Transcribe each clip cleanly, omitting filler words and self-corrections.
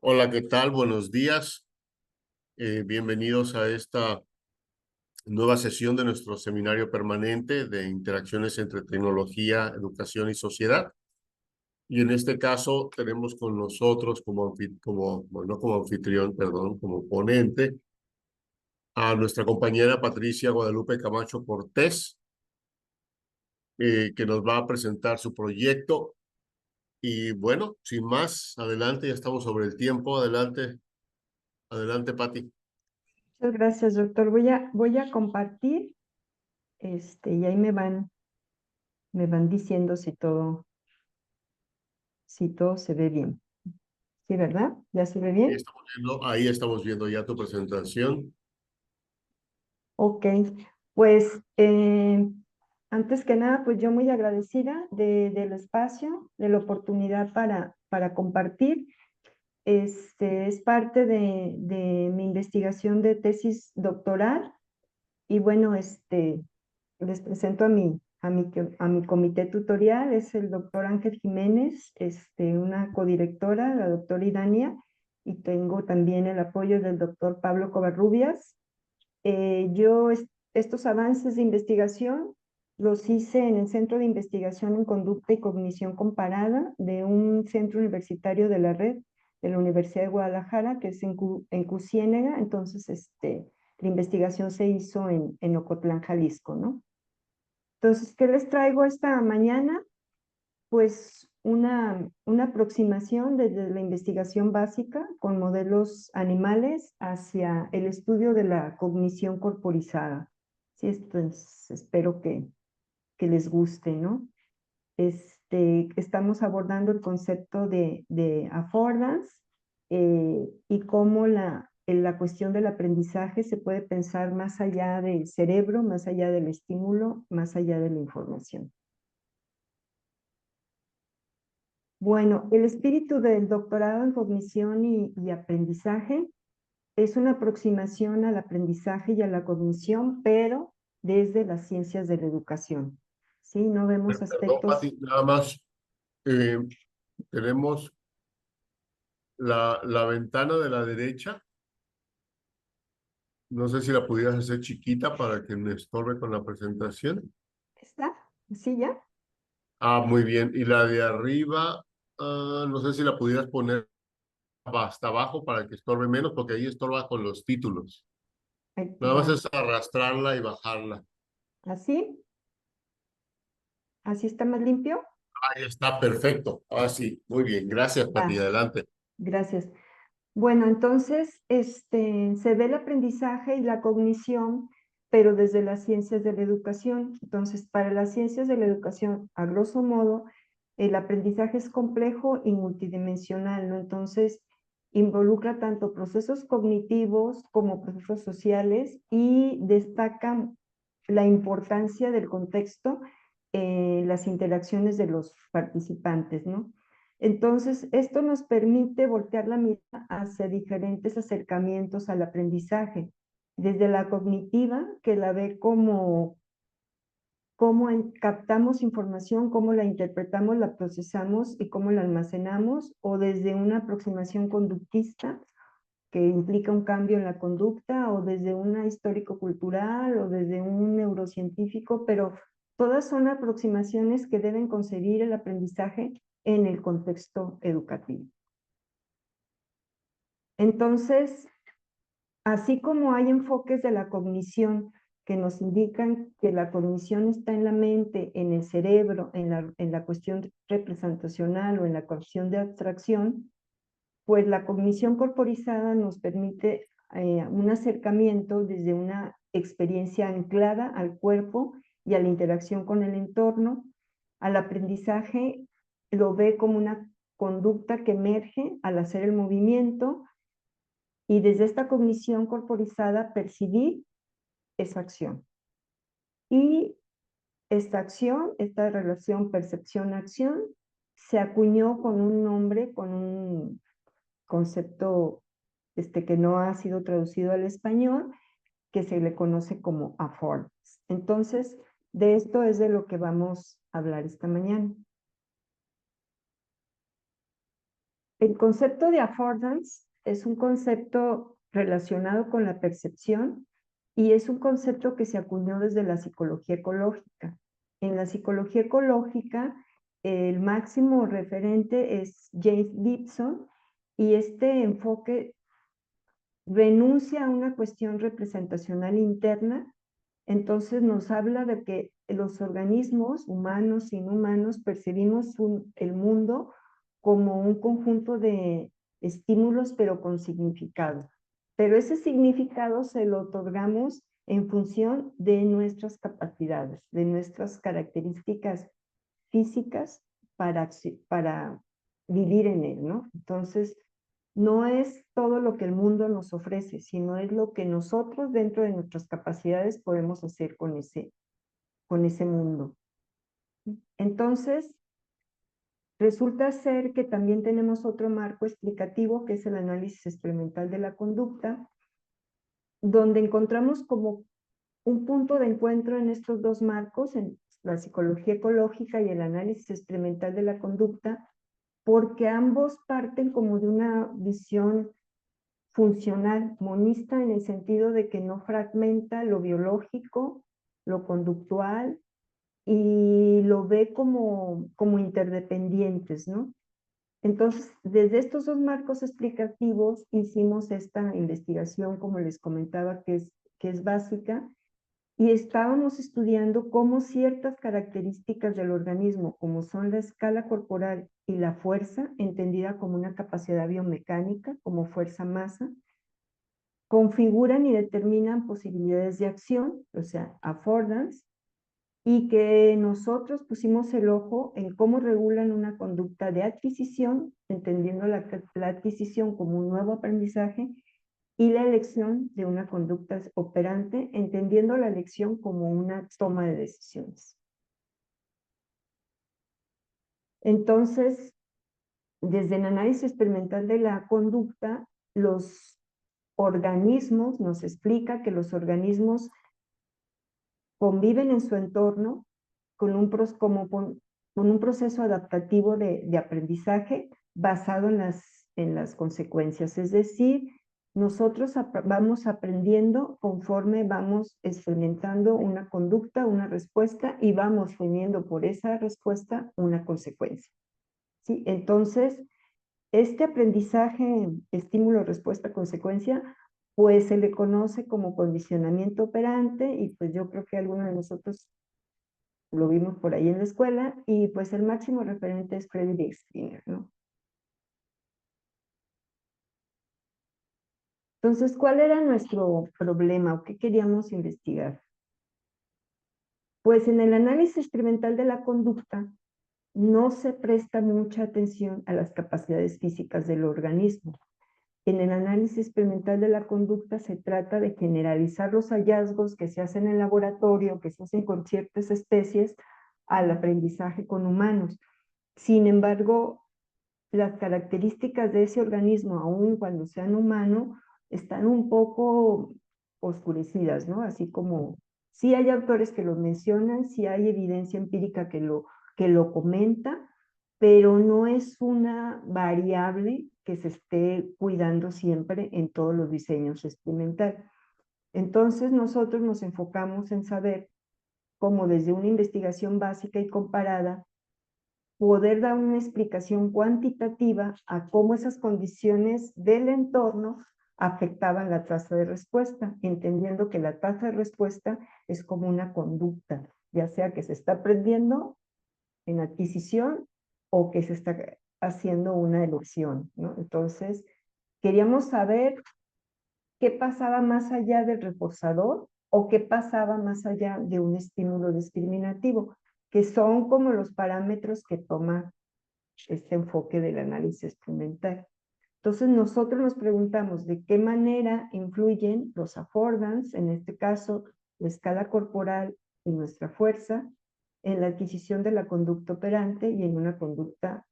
Hola, ¿qué tal? Buenos días. Bienvenidos a esta nueva sesión de nuestro seminario permanente de interacciones entre tecnología, educación y sociedad. Y en este caso tenemos con nosotros bueno, no como anfitrión, perdón, como ponente, a nuestra compañera Patricia Guadalupe Camacho Cortés, que nos va a presentar su proyecto. Y bueno, sin más, adelante, ya estamos sobre el tiempo. Adelante, adelante, Pati. Muchas gracias, doctor. Voy a compartir, y ahí me van diciendo si todo se ve bien. ¿Sí, verdad? ¿Ya se ve bien? Ahí estamos viendo ya tu presentación. Ok. Pues, antes que nada, pues yo muy agradecida del espacio, de la oportunidad para compartir. Es parte de mi investigación de tesis doctoral. Y bueno, les presento a mi comité tutorial. Es el doctor Ángel Jiménez, una codirectora, la doctora Idania, y tengo también el apoyo del doctor Pablo Covarrubias. Estos avances de investigación los hice en el Centro de Investigación en Conducta y Cognición Comparada de un centro universitario de la red de la Universidad de Guadalajara, que es en Ciénega. Entonces, la investigación se hizo en Ocotlán, Jalisco, ¿no? Entonces, ¿qué les traigo esta mañana? Pues una aproximación desde la investigación básica con modelos animales hacia el estudio de la cognición corporizada. Sí, espero que les guste, ¿no? Estamos abordando el concepto de affordance, y cómo la cuestión del aprendizaje se puede pensar más allá del cerebro, más allá del estímulo, más allá de la información. Bueno, el espíritu del doctorado en cognición y aprendizaje es una aproximación al aprendizaje y a la cognición, pero desde las ciencias de la educación. ¿Sí? No vemos Perdón, aspectos. Pati, nada más. eh, Tenemos la ventana de la derecha. No sé si la pudieras hacer chiquita para que me estorbe con la presentación. ¿Está? ¿Sí ya? Ah, muy bien. Y la de arriba, no sé si la pudieras poner hasta abajo para que estorbe menos, porque ahí estorba con los títulos. Ahí Nada más va. es arrastrarla y bajarla. ¿Así? ¿Así está más limpio? Ahí está, perfecto. Ah, sí, muy bien. Gracias, Pati. Va, Adelante. gracias. Bueno, entonces, se ve el aprendizaje y la cognición, pero desde las ciencias de la educación. Entonces, para las ciencias de la educación, a grosso modo, el aprendizaje es complejo y multidimensional, ¿no? Entonces, involucra tanto procesos cognitivos como procesos sociales, y destaca la importancia del contexto, las interacciones de los participantes, ¿no? Entonces, esto nos permite voltear la mirada hacia diferentes acercamientos al aprendizaje, desde la cognitiva, que la ve como cómo captamos información, cómo la interpretamos, la procesamos y cómo la almacenamos, o desde una aproximación conductista, que implica un cambio en la conducta, o desde una histórico-cultural, o desde un neurocientífico, pero todas son aproximaciones que deben concebir el aprendizaje en el contexto educativo. Entonces, así como hay enfoques de la cognición que nos indican que la cognición está en la mente, en el cerebro, en la cuestión representacional o en la cuestión de abstracción, pues la cognición corporizada nos permite un acercamiento desde una experiencia anclada al cuerpo y a la interacción con el entorno. Al aprendizaje lo ve como una conducta que emerge al hacer el movimiento, y desde esta cognición corporizada percibir esa acción. Y esta acción, esta relación percepción-acción, se acuñó con un nombre, con un concepto que no ha sido traducido al español, que se le conoce como affordance. Entonces, de esto es de lo que vamos a hablar esta mañana. El concepto de affordance es un concepto relacionado con la percepción y es un concepto que se acuñó desde la psicología ecológica. En la psicología ecológica, el máximo referente es James Gibson y este enfoque renuncia a una cuestión representacional interna, entonces nos habla de que los organismos, humanos, inhumanos, percibimos el mundo como un conjunto de estímulos, pero con significado. Pero ese significado se lo otorgamos en función de nuestras capacidades, de nuestras características físicas para vivir en él, ¿no? Entonces, no es todo lo que el mundo nos ofrece, sino es lo que nosotros dentro de nuestras capacidades podemos hacer con ese mundo. Entonces, resulta ser que también tenemos otro marco explicativo que es el análisis experimental de la conducta, donde encontramos como un punto de encuentro en estos dos marcos, en la psicología ecológica y el análisis experimental de la conducta, porque ambos parten como de una visión funcional, monista, en el sentido de que no fragmenta lo biológico, lo conductual, y lo ve como interdependientes, ¿no? Entonces, desde estos dos marcos explicativos hicimos esta investigación, como les comentaba, que es básica, y estábamos estudiando cómo ciertas características del organismo, como son la escala corporal y la fuerza, entendida como una capacidad biomecánica, como fuerza-masa, configuran y determinan posibilidades de acción, o sea, affordance, y que nosotros pusimos el ojo en cómo regulan una conducta de adquisición, entendiendo la adquisición como un nuevo aprendizaje, y la elección de una conducta operante, entendiendo la elección como una toma de decisiones. Entonces, desde el análisis experimental de la conducta, los organismos, nos explica que los organismos conviven en su entorno con un proceso adaptativo de aprendizaje basado en las consecuencias. Es decir, nosotros vamos aprendiendo conforme vamos experimentando una conducta, una respuesta, y vamos teniendo por esa respuesta una consecuencia. ¿Sí? Entonces, este aprendizaje, estímulo, respuesta, consecuencia, pues se le conoce como condicionamiento operante, y pues yo creo que algunos de nosotros lo vimos por ahí en la escuela, y pues el máximo referente es Friedrich Skinner, ¿no? Entonces, ¿cuál era nuestro problema o qué queríamos investigar? Pues en el análisis experimental de la conducta no se presta mucha atención a las capacidades físicas del organismo. En el análisis experimental de la conducta se trata de generalizar los hallazgos que se hacen en laboratorio, que se hacen con ciertas especies, al aprendizaje con humanos. Sin embargo, las características de ese organismo, aun cuando sean humano, están un poco oscurecidas, ¿no? Así como sí hay autores que lo mencionan, sí hay evidencia empírica que lo comenta, pero no es una variable que se esté cuidando siempre en todos los diseños experimentales. Entonces nosotros nos enfocamos en saber cómo desde una investigación básica y comparada poder dar una explicación cuantitativa a cómo esas condiciones del entorno afectaban la tasa de respuesta, entendiendo que la tasa de respuesta es como una conducta, ya sea que se está aprendiendo en adquisición o que se está haciendo una elección, ¿no? Entonces, queríamos saber qué pasaba más allá del reforzador o qué pasaba más allá de un estímulo discriminativo, que son como los parámetros que toma este enfoque del análisis experimental. Entonces nosotros nos preguntamos de qué manera influyen los affordance, en este caso la escala corporal y nuestra fuerza, en la adquisición de la conducta operante y en una conducta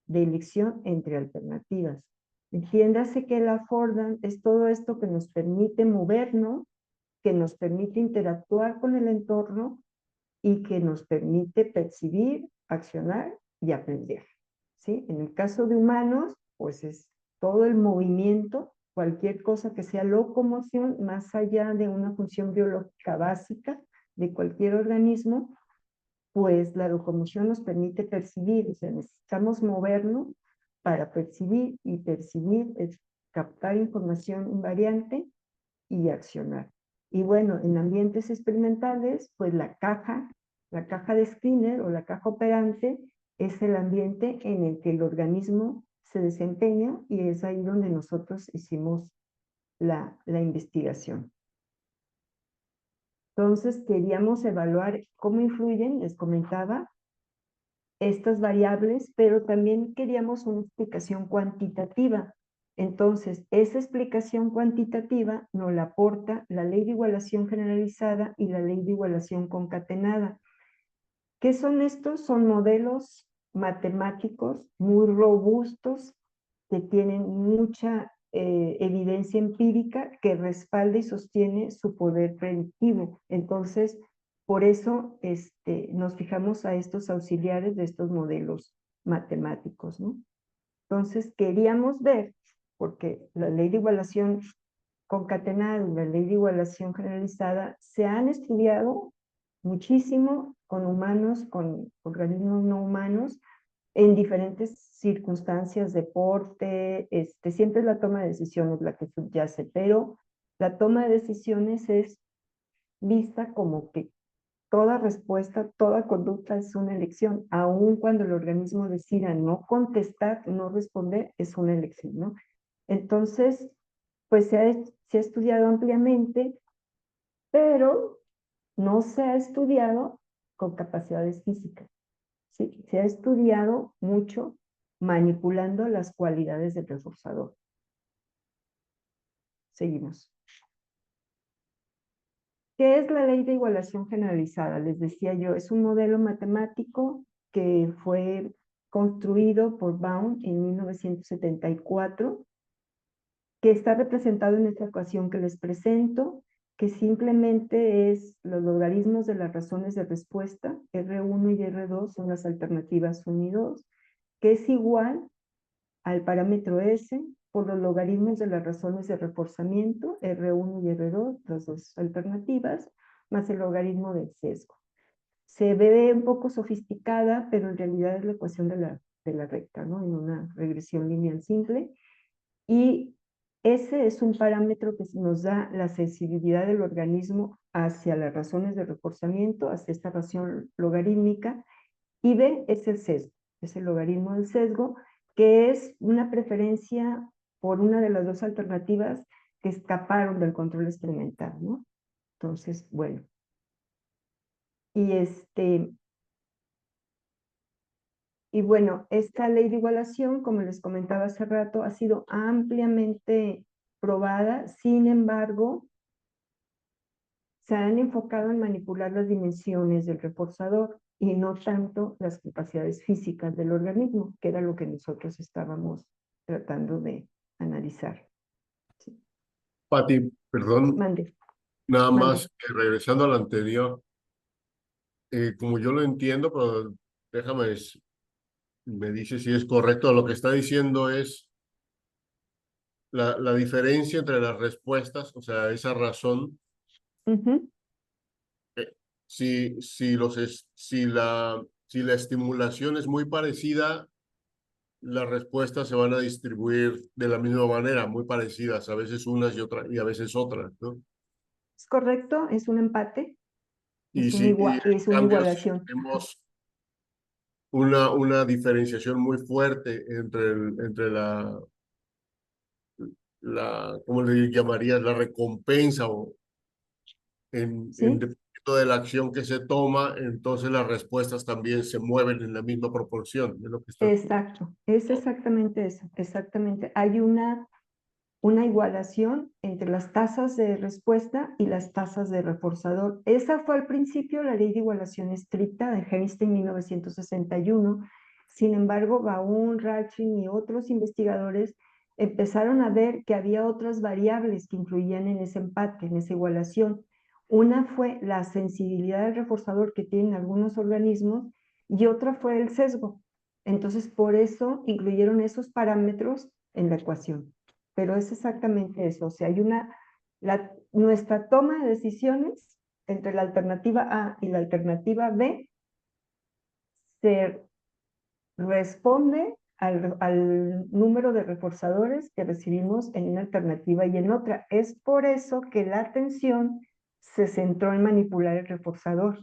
de elección entre alternativas. Entiéndase que el affordance es todo esto que nos permite movernos, que nos permite interactuar con el entorno y que nos permite percibir, accionar y aprender. ¿Sí? En el caso de humanos, pues es todo el movimiento, cualquier cosa que sea locomoción, más allá de una función biológica básica de cualquier organismo, pues la locomoción nos permite percibir, o sea, necesitamos movernos para percibir, y percibir es captar información invariante y accionar. Y bueno, en ambientes experimentales, pues la caja de Skinner o la caja operante es el ambiente en el que el organismo se desempeña, y es ahí donde nosotros hicimos la investigación. Entonces queríamos evaluar cómo influyen, les comentaba, estas variables, pero también queríamos una explicación cuantitativa. Entonces, esa explicación cuantitativa nos la aporta la ley de igualación generalizada y la ley de igualación concatenada. ¿Qué son estos? Son modelos matemáticos muy robustos que tienen mucha evidencia empírica que respalda y sostiene su poder predictivo. Entonces, por eso nos fijamos a estos auxiliares de estos modelos matemáticos, ¿no? Entonces, queríamos ver, porque la ley de igualación concatenada y la ley de igualación generalizada se han estudiado muchísimo con humanos, con organismos no humanos, en diferentes circunstancias, deporte, siempre es la toma de decisiones la que subyace, pero la toma de decisiones es vista como que toda respuesta, toda conducta es una elección, aun cuando el organismo decida no contestar, no responder, es una elección, ¿no? Entonces, pues se ha estudiado ampliamente, pero no se ha estudiado con capacidades físicas. ¿Sí? Se ha estudiado mucho manipulando las cualidades del reforzador. Seguimos. ¿Qué es la ley de igualación generalizada? Les decía yo, es un modelo matemático que fue construido por Baum en 1974, que está representado en esta ecuación que les presento, que simplemente es los logaritmos de las razones de respuesta, R1 y R2 son las alternativas 1 y 2, que es igual al parámetro S por los logaritmos de las razones de reforzamiento, R1 y R2, las dos alternativas, más el logaritmo del sesgo. Se ve un poco sofisticada, pero en realidad es la ecuación de la recta, ¿no? En una regresión lineal simple. Y ese es un parámetro que nos da la sensibilidad del organismo hacia las razones de reforzamiento, hacia esta razón logarítmica, y B es el sesgo, es el logaritmo del sesgo, que es una preferencia por una de las dos alternativas que escaparon del control experimental, ¿no? Entonces, bueno. Y y bueno, esta ley de igualación, como les comentaba hace rato, ha sido ampliamente probada. Sin embargo, se han enfocado en manipular las dimensiones del reforzador y no tanto las capacidades físicas del organismo, que era lo que nosotros estábamos tratando de analizar. Sí. Pati, perdón, Mande, nada mande. más regresando al anterior, como yo lo entiendo, pero déjame, me dice si es correcto. Lo que está diciendo es la diferencia entre las respuestas, o sea, esa razón. Ujú. Si la estimulación es muy parecida, las respuestas se van a distribuir de la misma manera, muy parecidas, a veces unas y a veces otras, ¿no? Es correcto, es un empate, Y en es una cambio, si igualación. tenemos una diferenciación muy fuerte entre ¿cómo le llamarías? La recompensa o ¿Sí? dependiendo de la acción que se toma, entonces las respuestas también se mueven en la misma proporción, es lo que está. Exacto, es exactamente eso, exactamente. Hay una igualación entre las tasas de respuesta y las tasas de reforzador. Esa fue al principio la ley de igualación estricta de Einstein en 1961. Sin embargo, Baum, Rachin y otros investigadores empezaron a ver que había otras variables que influían en ese empate, en esa igualación. Una fue la sensibilidad del reforzador que tienen algunos organismos, y otra fue el sesgo. Entonces, por eso incluyeron esos parámetros en la ecuación. Pero es exactamente eso, o sea, hay nuestra toma de decisiones entre la alternativa A y la alternativa B se responde al número de reforzadores que recibimos en una alternativa y en otra. Es por eso que la atención se centró en manipular el reforzador,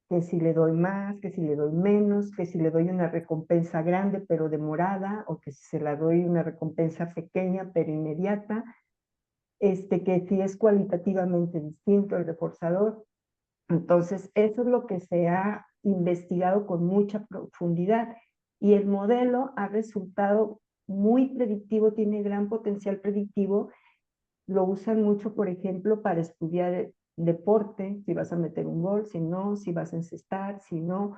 que si le doy más, que si le doy menos, que si le doy una recompensa grande pero demorada, o que si se la doy una recompensa pequeña pero inmediata, que si es cualitativamente distinto el reforzador. Entonces, eso es lo que se ha investigado con mucha profundidad y el modelo ha resultado muy predictivo, tiene gran potencial predictivo. Lo usan mucho, por ejemplo, para estudiar deporte, si vas a meter un gol, si no, si vas a encestar, si no,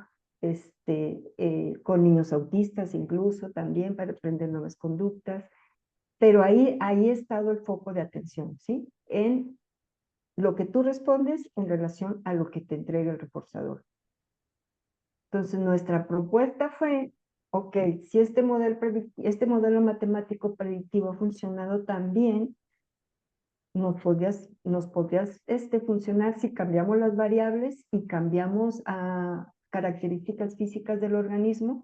con niños autistas incluso también para aprender nuevas conductas. Pero ahí ha estado el foco de atención, ¿sí? En lo que tú respondes en relación a lo que te entrega el reforzador. Entonces, nuestra propuesta fue, ok, si este modelo matemático predictivo ha funcionado tan bien, nos podrías funcionar si cambiamos las variables y cambiamos a características físicas del organismo.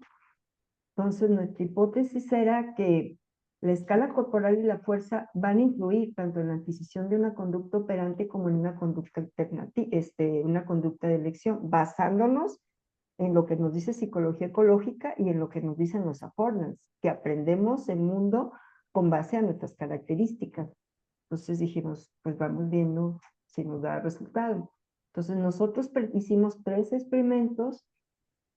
Entonces, nuestra hipótesis era que la escala corporal y la fuerza van a influir tanto en la adquisición de una conducta operante como en una conducta alternativa, una conducta de elección, basándonos en lo que nos dice psicología ecológica y en lo que nos dicen los affordance, que aprendemos el mundo con base a nuestras características. Entonces dijimos, pues vamos viendo si nos da resultado. Entonces nosotros hicimos 3 experimentos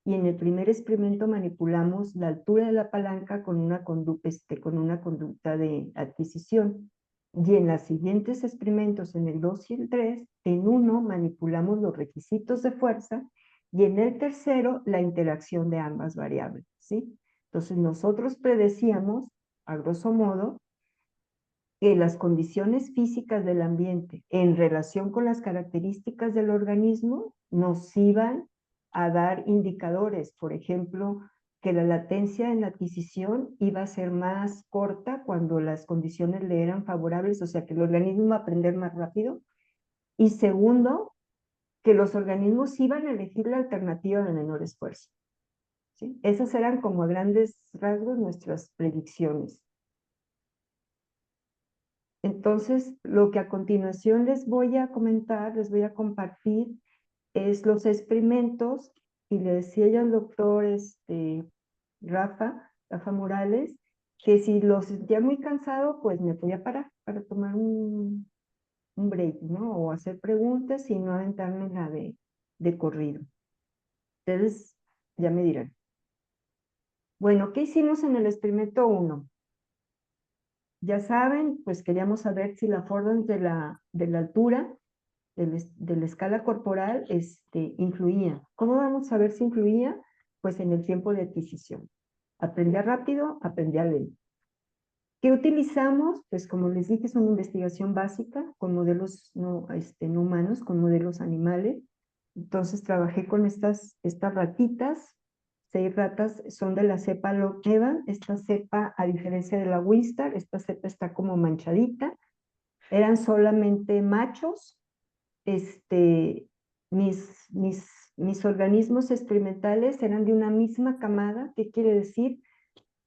y en el primer experimento manipulamos la altura de la palanca con una conducta de adquisición. Y en los siguientes experimentos, en el 2 y el 3, en uno manipulamos los requisitos de fuerza y en el tercero la interacción de ambas variables, ¿sí? Entonces nosotros predecíamos, a grosso modo, que las condiciones físicas del ambiente en relación con las características del organismo nos iban a dar indicadores, por ejemplo, que la latencia en la adquisición iba a ser más corta cuando las condiciones le eran favorables, o sea, que el organismo iba a aprender más rápido. Y segundo, que los organismos iban a elegir la alternativa de menor esfuerzo, ¿sí? Esas eran como a grandes rasgos nuestras predicciones. Entonces, lo que a continuación les voy a comentar, les voy a compartir, es los experimentos, y le decía yo al doctor Rafa Morales, que si lo sentía muy cansado, pues me podía parar para tomar un break, ¿no? O hacer preguntas y no aventarme la de corrido. Ustedes ya me dirán. Bueno, ¿qué hicimos en el experimento 1? Ya saben, pues queríamos saber si la affordancia de la altura de la escala corporal influía. ¿Cómo vamos a ver si influía? Pues en el tiempo de adquisición. ¿Aprendía rápido? ¿Aprendía lento? ¿Qué utilizamos? Pues como les dije, es una investigación básica con modelos no humanos, con modelos animales. Entonces trabajé con estas ratitas. 6 ratas son de la cepa Lockheed. Esta cepa, a diferencia de la Wistar, esta cepa está como manchadita. Eran solamente machos. Este, mis organismos experimentales eran de una misma camada. ¿Qué quiere decir?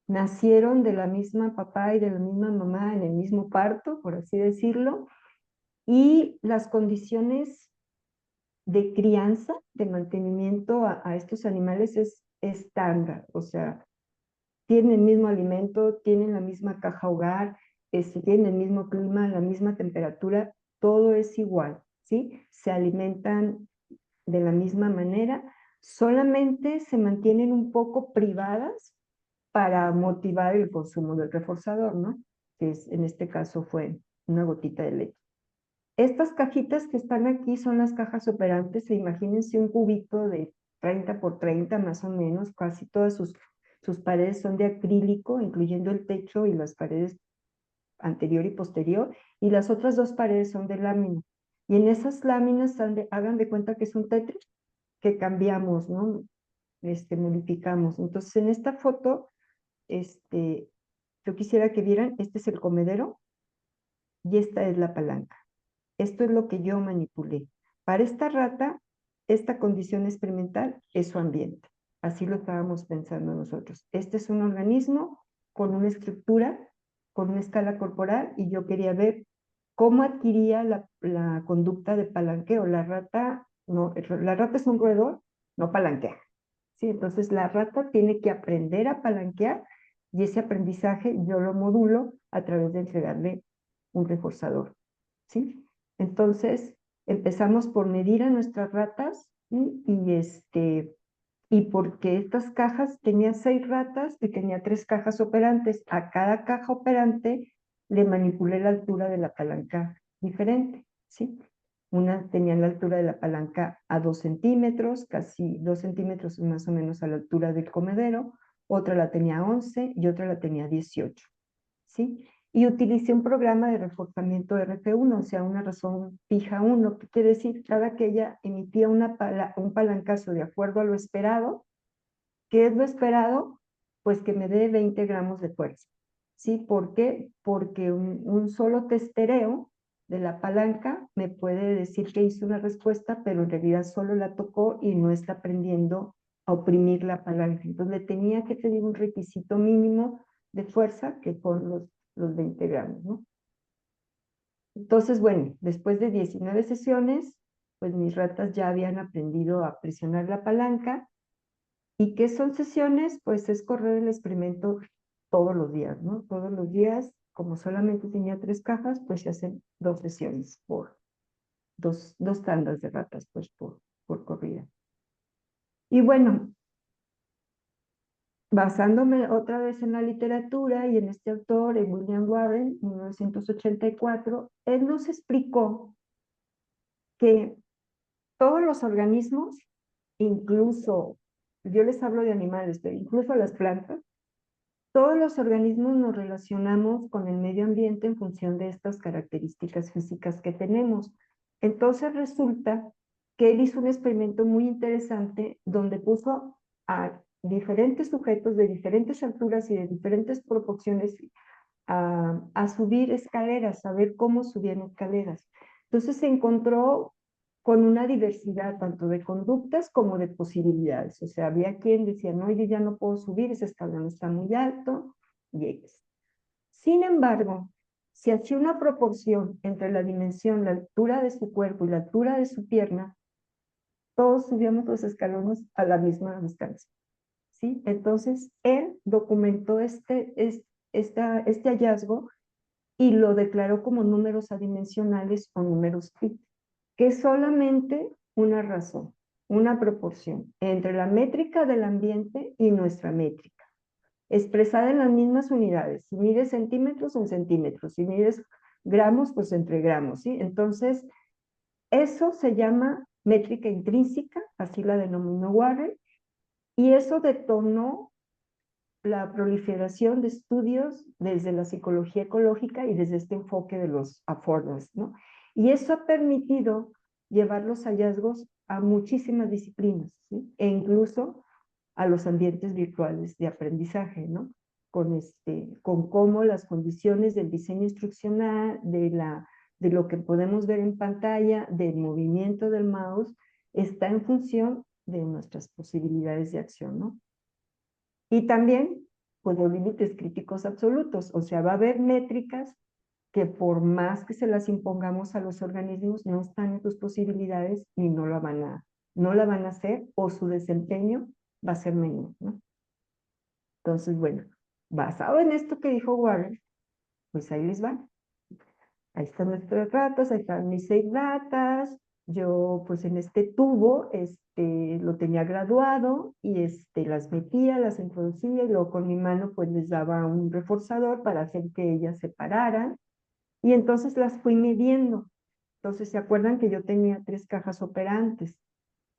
Nacieron de la misma papá y de la misma mamá en el mismo parto, por así decirlo, y las condiciones de crianza, de mantenimiento a estos animales es estándar, o sea, tienen el mismo alimento, tienen la misma caja hogar, tienen el mismo clima, la misma temperatura, todo es igual, ¿sí? Se alimentan de la misma manera, solamente se mantienen un poco privadas para motivar el consumo del reforzador, ¿no? Que en este caso fue una gotita de leche. Estas cajitas que están aquí son las cajas operantes. Imagínense un cubito de 30 por 30 más o menos, casi todas sus paredes son de acrílico, incluyendo el techo y las paredes anterior y posterior, y las otras 2 paredes son de lámina. Y en esas láminas hagan de cuenta que es un Tetris que cambiamos, ¿no? modificamos. Entonces, en esta foto, yo quisiera que vieran, este es el comedero y esta es la palanca. Esto es lo que yo manipulé. Para esta rata, esta condición experimental es su ambiente. Así lo estábamos pensando nosotros. Este es un organismo con una estructura, con una escala corporal, y yo quería ver cómo adquiría la conducta de palanqueo. La rata, no, la rata es un roedor, no palanquea. ¿Sí? Entonces la rata tiene que aprender a palanquear y ese aprendizaje yo lo modulo a través de entregarle un reforzador. ¿Sí? Entonces empezamos por medir a nuestras ratas, ¿sí? Y porque estas cajas, tenía 6 ratas y tenía 3 cajas operantes. A cada caja operante le manipulé la altura de la palanca diferente, ¿sí? Una tenía la altura de la palanca a 2 centímetros, casi 2 centímetros más o menos a la altura del comedero, otra la tenía a 11 y otra la tenía a 18, ¿sí? Y utilicé un programa de reforzamiento RF1, o sea, una razón fija 1, que quiere decir, cada que ella emitía un palancazo de acuerdo a lo esperado. ¿Qué es lo esperado? Pues que me dé 20 gramos de fuerza. ¿Sí? ¿Por qué? Porque un solo testereo de la palanca me puede decir que hizo una respuesta, pero en realidad solo la tocó y no está aprendiendo a oprimir la palanca. Entonces le tenía que pedir un requisito mínimo de fuerza, que son los 20 gramos, ¿no? Entonces, bueno, después de 19 sesiones, pues mis ratas ya habían aprendido a presionar la palanca. ¿Y qué son sesiones? Pues es correr el experimento todos los días, ¿no? Todos los días, como solamente tenía 3 cajas, pues se hacen 2 sesiones por dos tandas de ratas, pues por corrida. Y bueno, basándome otra vez en la literatura y en este autor, en William Warren, en 1984, él nos explicó que todos los organismos, incluso, yo les hablo de animales, pero incluso las plantas, todos los organismos nos relacionamos con el medio ambiente en función de estas características físicas que tenemos. Entonces resulta que él hizo un experimento muy interesante donde puso a diferentes sujetos de diferentes alturas y de diferentes proporciones a subir escaleras, a ver cómo subían escaleras. Entonces se encontró con una diversidad tanto de conductas como de posibilidades. O sea, había quien decía, no, yo ya no puedo subir, ese escalón está muy alto, y X. Sin embargo, si hacía una proporción entre la dimensión, la altura de su cuerpo y la altura de su pierna, todos subíamos los escalones a la misma distancia. ¿Sí? Entonces, él documentó este hallazgo y lo declaró como números adimensionales o números pi, que es solamente una razón, una proporción entre la métrica del ambiente y nuestra métrica, expresada en las mismas unidades. Si mides centímetros, en centímetros. Si mides gramos, pues entre gramos, ¿sí? Entonces, eso se llama métrica intrínseca, así la denominó Warren, y eso detonó la proliferación de estudios desde la psicología ecológica y desde este enfoque de los afforders, ¿no? Y eso ha permitido llevar los hallazgos a muchísimas disciplinas, ¿sí? E incluso a los ambientes virtuales de aprendizaje, ¿no? Con cómo las condiciones del diseño instruccional, de lo que podemos ver en pantalla, del movimiento del mouse, está en función de nuestras posibilidades de acción, ¿no? Y también, pues los límites críticos absolutos, o sea, va a haber métricas que por más que se las impongamos a los organismos, no están en sus posibilidades y no la van a hacer, o su desempeño va a ser menor, ¿no? Entonces, bueno, basado en esto que dijo Warren, pues ahí les va. Ahí están nuestras ratas, ahí están mis 6 ratas. Yo, pues en este tubo, lo tenía graduado y las metía, las introducía y luego con mi mano, pues les daba un reforzador para hacer que ellas se pararan. Y entonces las fui midiendo. Entonces, ¿se acuerdan que yo tenía 3 cajas operantes?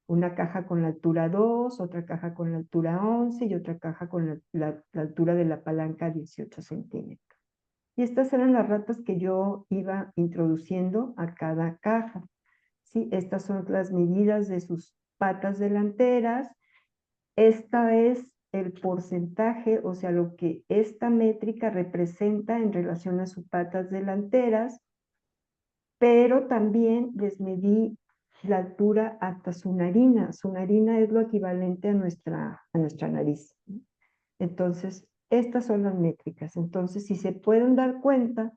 Una caja con la altura 2, otra caja con la altura 11 y otra caja con la altura de la palanca 18 centímetros. Y estas eran las ratas que yo iba introduciendo a cada caja. ¿Sí? Estas son las medidas de sus patas delanteras, Esta es el porcentaje, o sea, lo que esta métrica representa en relación a sus patas delanteras, pero también les medí la altura hasta su narina. Su narina es lo equivalente a nuestra nariz. Entonces, estas son las métricas. Entonces, si se pueden dar cuenta,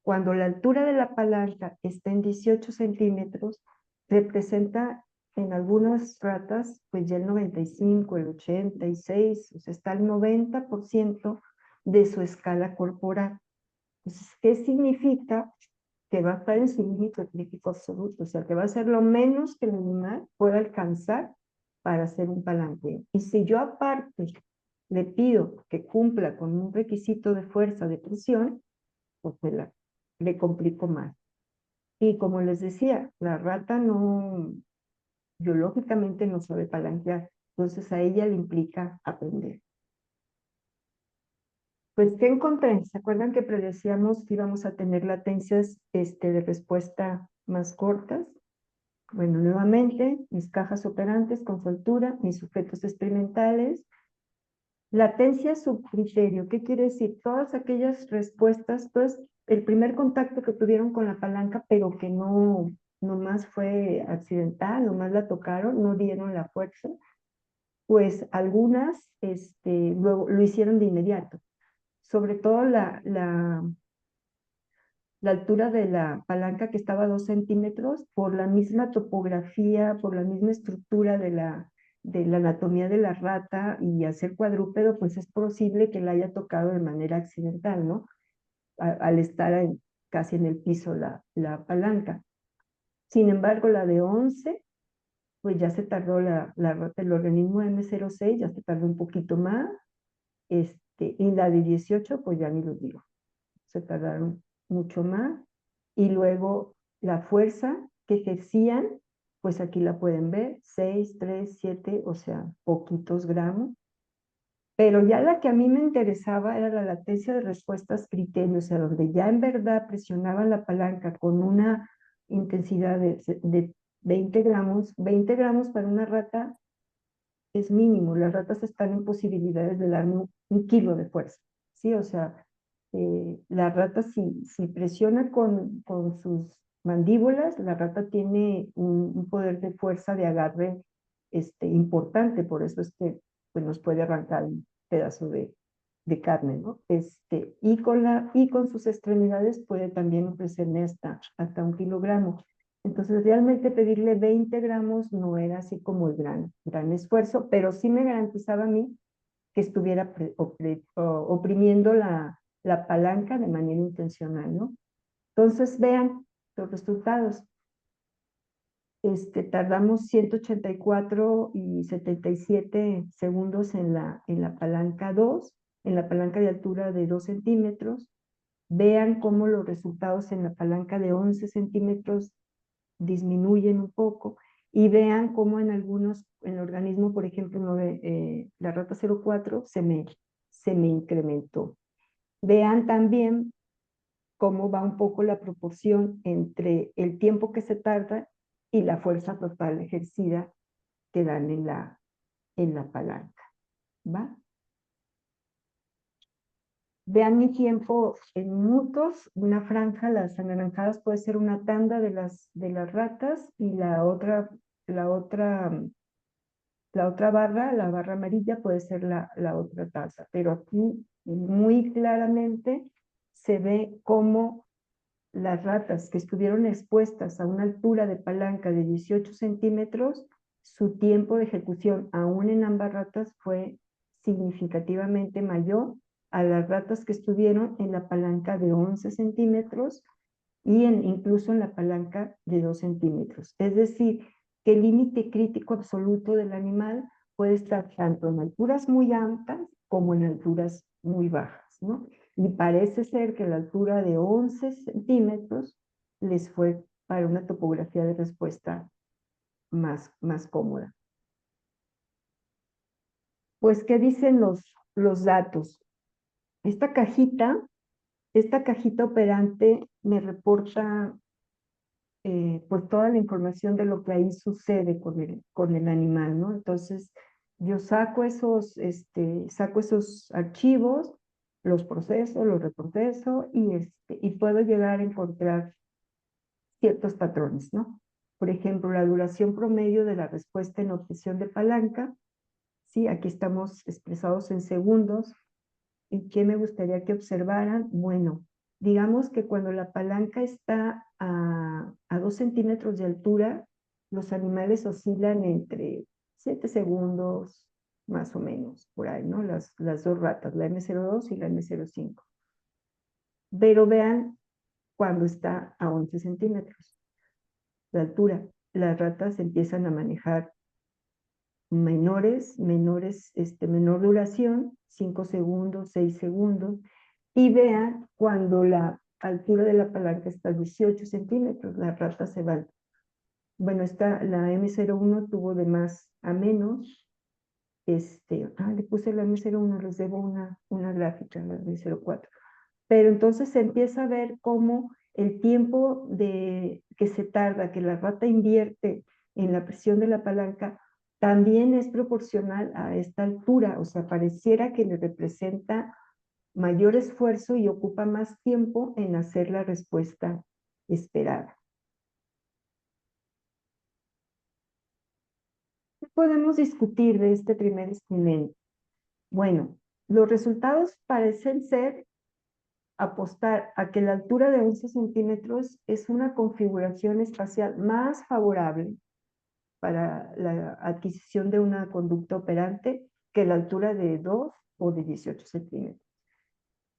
cuando la altura de la palanca está en 18 centímetros, representa en algunas ratas, pues ya el 95, el 86, o sea, está el 90% de su escala corporal. Entonces, ¿qué significa? Que va a estar en su límite crítico absoluto, o sea, que va a ser lo menos que el animal pueda alcanzar para hacer un palanqueo. Y si yo aparte le pido que cumpla con un requisito de fuerza de presión, pues le complico más. Y como les decía, la rata no, biológicamente no sabe palanquear, entonces a ella le implica aprender. Pues, ¿qué encontré? ¿Se acuerdan que predecíamos que íbamos a tener latencias de respuesta más cortas? Bueno, nuevamente, mis cajas operantes con su altura, mis sujetos experimentales. Latencia subcriterio, ¿qué quiere decir? Todas aquellas respuestas, pues el primer contacto que tuvieron con la palanca, pero que no, nomás fue accidental, nomás la tocaron, no dieron la fuerza, pues algunas luego lo hicieron de inmediato. Sobre todo la altura de la palanca que estaba a 2 centímetros, por la misma topografía, por la misma estructura de la anatomía de la rata y al ser cuadrúpedo, pues es posible que la haya tocado de manera accidental, ¿no? Al estar casi en el piso la palanca. Sin embargo, la de 11, pues ya se tardó la rata, el organismo M06, ya se tardó un poquito más, y la de 18, pues ya ni lo digo, se tardaron mucho más. Y luego la fuerza que ejercían, pues aquí la pueden ver, 6, 3, 7, o sea, poquitos gramos. Pero ya la que a mí me interesaba era la latencia de respuestas criterio, o sea, donde ya en verdad presionaban la palanca con una intensidad de 20 gramos. 20 gramos para una rata es mínimo. Las ratas están en posibilidades de darme un kilo de fuerza, ¿sí? O sea, la rata si presiona con sus mandíbulas, la rata tiene un poder de fuerza de agarre importante, por eso es que pues, nos puede arrancar un pedazo de carne, ¿no? Y con sus extremidades puede también ofrecerme hasta 1 kilogramo. Entonces, realmente pedirle 20 gramos no era así como el gran esfuerzo, pero sí me garantizaba a mí que estuviera oprimiendo la palanca de manera intencional, ¿no? Entonces, vean los resultados. Tardamos 184 y 77 segundos en la palanca 2, en la palanca de altura de 2 centímetros. Vean cómo los resultados en la palanca de 11 centímetros disminuyen un poco y vean cómo en el organismo, por ejemplo, la rata 04 se me incrementó. Vean también cómo va un poco la proporción entre el tiempo que se tarda y la fuerza total ejercida que dan en la palanca, ¿va? Vean mi tiempo en minutos, una franja, las anaranjadas puede ser una tanda de las ratas y la otra barra, la barra amarilla puede ser la otra taza, pero aquí muy claramente se ve cómo las ratas que estuvieron expuestas a una altura de palanca de 18 centímetros, su tiempo de ejecución, aún en ambas ratas, fue significativamente mayor a las ratas que estuvieron en la palanca de 11 centímetros y incluso en la palanca de 2 centímetros. Es decir, que el límite crítico absoluto del animal puede estar tanto en alturas muy altas como en alturas muy bajas, ¿no? Y parece ser que la altura de 11 centímetros les fue para una topografía de respuesta más cómoda. Pues, ¿qué dicen los datos? Esta cajita operante me reporta pues toda la información de lo que ahí sucede con el animal, ¿no? Entonces, Yo saco esos archivos, los proceso, los reproceso y puedo llegar a encontrar ciertos patrones, ¿no? Por ejemplo, la duración promedio de la respuesta en objeción de palanca, ¿sí? Aquí estamos expresados en segundos. ¿Y qué me gustaría que observaran? Bueno, digamos que cuando la palanca está a 2 centímetros de altura, los animales oscilan entre 7 segundos, más o menos, por ahí, ¿no? Las dos ratas, la M02 y la M05. Pero vean cuando está a 11 centímetros de altura, las ratas empiezan a manejar menor duración, 5 segundos, 6 segundos, y vean cuando la altura de la palanca está a 18 centímetros, las ratas se van. Bueno, la M01 tuvo de más a menos, le puse la M01, les debo una gráfica, la M04. Pero entonces se empieza a ver cómo el tiempo que se tarda, que la rata invierte en la presión de la palanca, también es proporcional a esta altura, o sea, pareciera que le representa mayor esfuerzo y ocupa más tiempo en hacer la respuesta esperada. ¿Qué podemos discutir de este primer experimento? Bueno, los resultados parecen ser apostar a que la altura de 11 centímetros es una configuración espacial más favorable para la adquisición de una conducta operante que la altura de 2 o de 18 centímetros.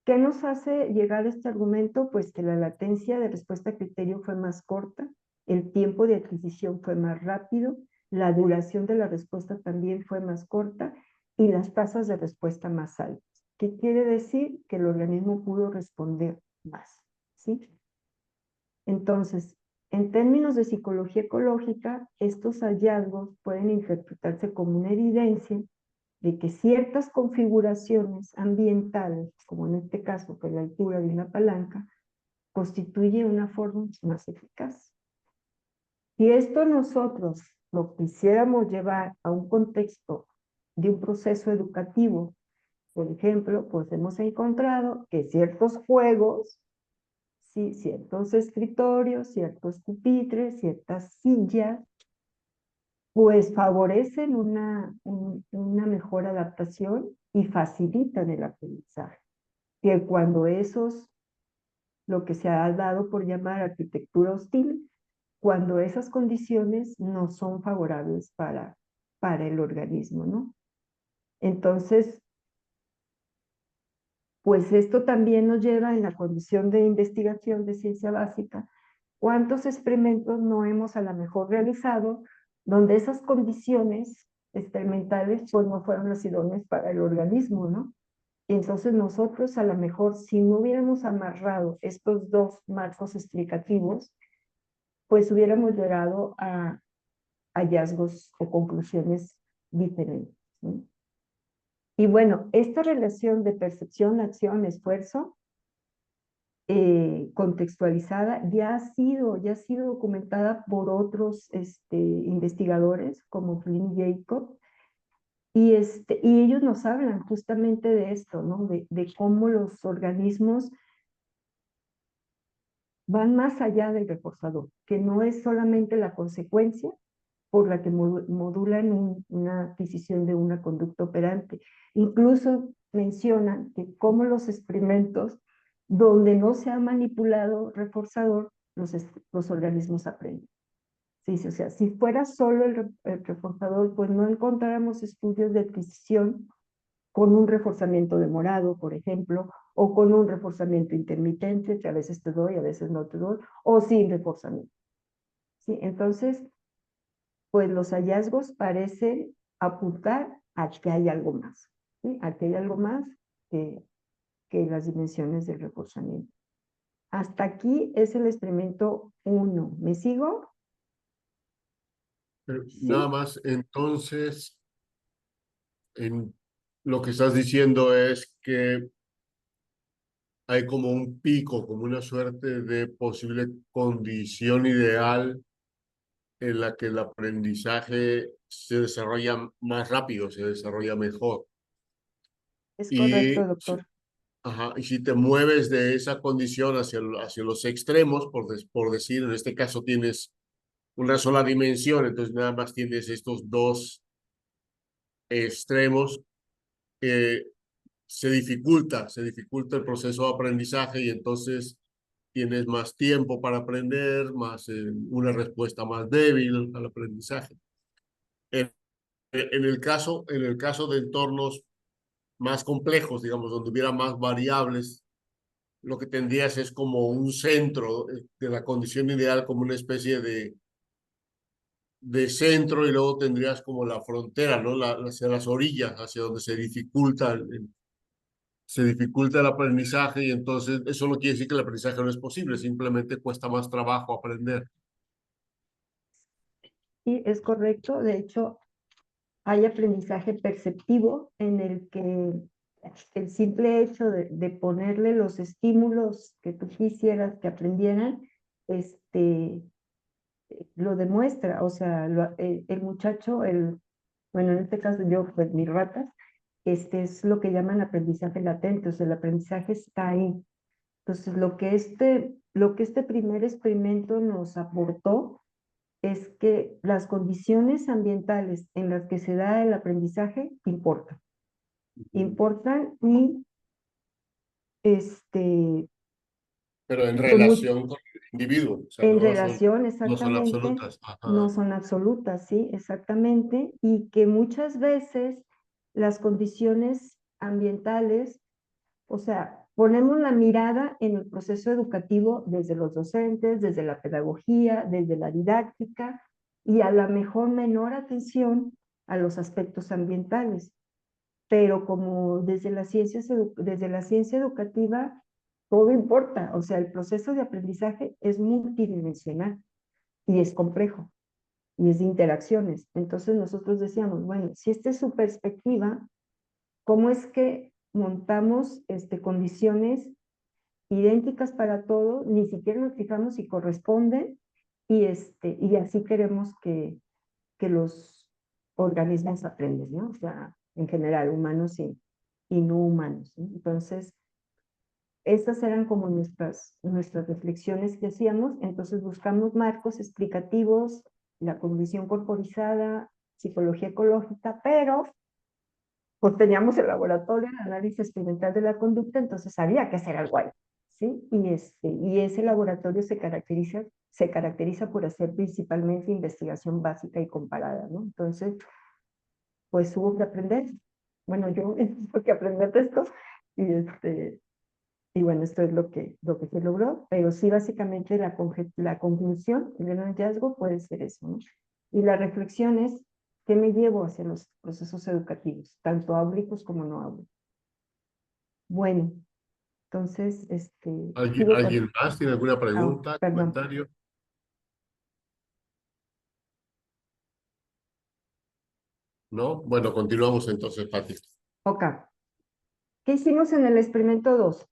¿Qué nos hace llegar a este argumento? Pues que la latencia de respuesta a criterio fue más corta, el tiempo de adquisición fue más rápido, la duración de la respuesta también fue más corta y las tasas de respuesta más altas. ¿Qué quiere decir? Que el organismo pudo responder más, ¿sí? Entonces, en términos de psicología ecológica, estos hallazgos pueden interpretarse como una evidencia de que ciertas configuraciones ambientales, como en este caso que la altura de una palanca, constituye una forma más eficaz. Si esto nosotros lo quisiéramos llevar a un contexto de un proceso educativo, por ejemplo, pues hemos encontrado que ciertos juegos, sí, ciertos escritorios, ciertos pupitres, ciertas sillas, pues favorecen una mejor adaptación y facilitan el aprendizaje. Que cuando lo que se ha dado por llamar arquitectura hostil, cuando esas condiciones no son favorables para el organismo, ¿no? Entonces, pues esto también nos lleva en la condición de investigación de ciencia básica. ¿Cuántos experimentos no hemos a lo mejor realizado donde esas condiciones experimentales pues no fueron las idóneas para el organismo, ¿no? Y entonces nosotros a lo mejor si no hubiéramos amarrado estos dos marcos explicativos, pues hubiéramos llegado a hallazgos o conclusiones diferentes, ¿no? Y bueno, esta relación de percepción, acción, esfuerzo, contextualizada, ya ha sido documentada por otros investigadores como Flynn Jacob, y ellos nos hablan justamente de esto, ¿no? De cómo los organismos van más allá del reforzador, que no es solamente la consecuencia por la que modulan una adquisición de una conducta operante. Incluso mencionan que como los experimentos donde no se ha manipulado reforzador, los organismos aprenden. Sí, o sea, si fuera solo el reforzador, pues no encontráramos estudios de adquisición con un reforzamiento demorado, por ejemplo, o con un reforzamiento intermitente, que a veces te doy, a veces no te doy, o sin reforzamiento. ¿Sí? Entonces, pues los hallazgos parecen apuntar a que hay algo más, ¿sí? A que hay algo más que, que las dimensiones del reforzamiento. Hasta aquí es el experimento 1. ¿Me sigo? Nada Sí. más, entonces, lo que estás diciendo es que hay como un pico, como una suerte de posible condición ideal en la que el aprendizaje se desarrolla más rápido, se desarrolla mejor. Es correcto, Y, doctor. ajá, y si te mueves de esa condición hacia los extremos, por decir, en este caso tienes una sola dimensión, entonces nada más tienes estos dos extremos, eh, se dificulta el proceso de aprendizaje y entonces tienes más tiempo para aprender, más una respuesta más débil al aprendizaje. En, en el caso de entornos más complejos, digamos, donde hubiera más variables, lo que tendrías es como un centro de la condición ideal, como una especie de centro y luego tendrías como la frontera, ¿no? Hacia las orillas, hacia donde se dificulta el aprendizaje y entonces eso no quiere decir que el aprendizaje no es posible, simplemente cuesta más trabajo aprender. Sí, es correcto. De hecho, hay aprendizaje perceptivo en el que el simple hecho de ponerle los estímulos que tú quisieras que aprendieran, lo demuestra. O sea, el muchacho, bueno, en este caso yo, pues mis ratas, es lo que llaman aprendizaje latente, o sea, el aprendizaje está ahí. Entonces, lo que este primer experimento nos aportó es que las condiciones ambientales en las que se da el aprendizaje importan y este, Pero en pues relación con el individuo, o sea, en relación no son exactamente, absolutas. no Ajá. son absolutas, sí, exactamente, y que muchas veces las condiciones ambientales, o sea, ponemos la mirada en el proceso educativo desde los docentes, desde la pedagogía, desde la didáctica, y a la mejor menor atención a los aspectos ambientales. Pero como desde la ciencia educativa, todo importa, o sea, el proceso de aprendizaje es multidimensional y es complejo y es de interacciones. Entonces nosotros decíamos, bueno, si esta es su perspectiva, ¿cómo es que montamos condiciones idénticas para todo? Ni siquiera nos fijamos si corresponden y así queremos que los organismos aprenden, ¿no? O sea, en general, humanos y no humanos, ¿no? Entonces, estas eran como nuestras reflexiones que hacíamos. Entonces buscamos marcos explicativos, la cognición corporizada, psicología ecológica, pero pues teníamos el laboratorio de análisis experimental de la conducta, entonces había que hacer algo ahí, ¿sí? Y ese laboratorio se caracteriza por hacer principalmente investigación básica y comparada, ¿no? Entonces, pues hubo que aprender. Bueno, yo tuve que aprender de esto y y bueno, esto es lo que se logró, pero sí básicamente la conclusión, el gran hallazgo puede ser eso, ¿no? Y la reflexión es, ¿qué me llevo hacia los procesos educativos, tanto áulicos como no áulicos? Bueno, entonces, sigo con, ¿Alguien más tiene alguna pregunta, perdón, comentario? ¿No? Bueno, continuamos entonces, Pati. ok. ¿Qué hicimos en el experimento 2?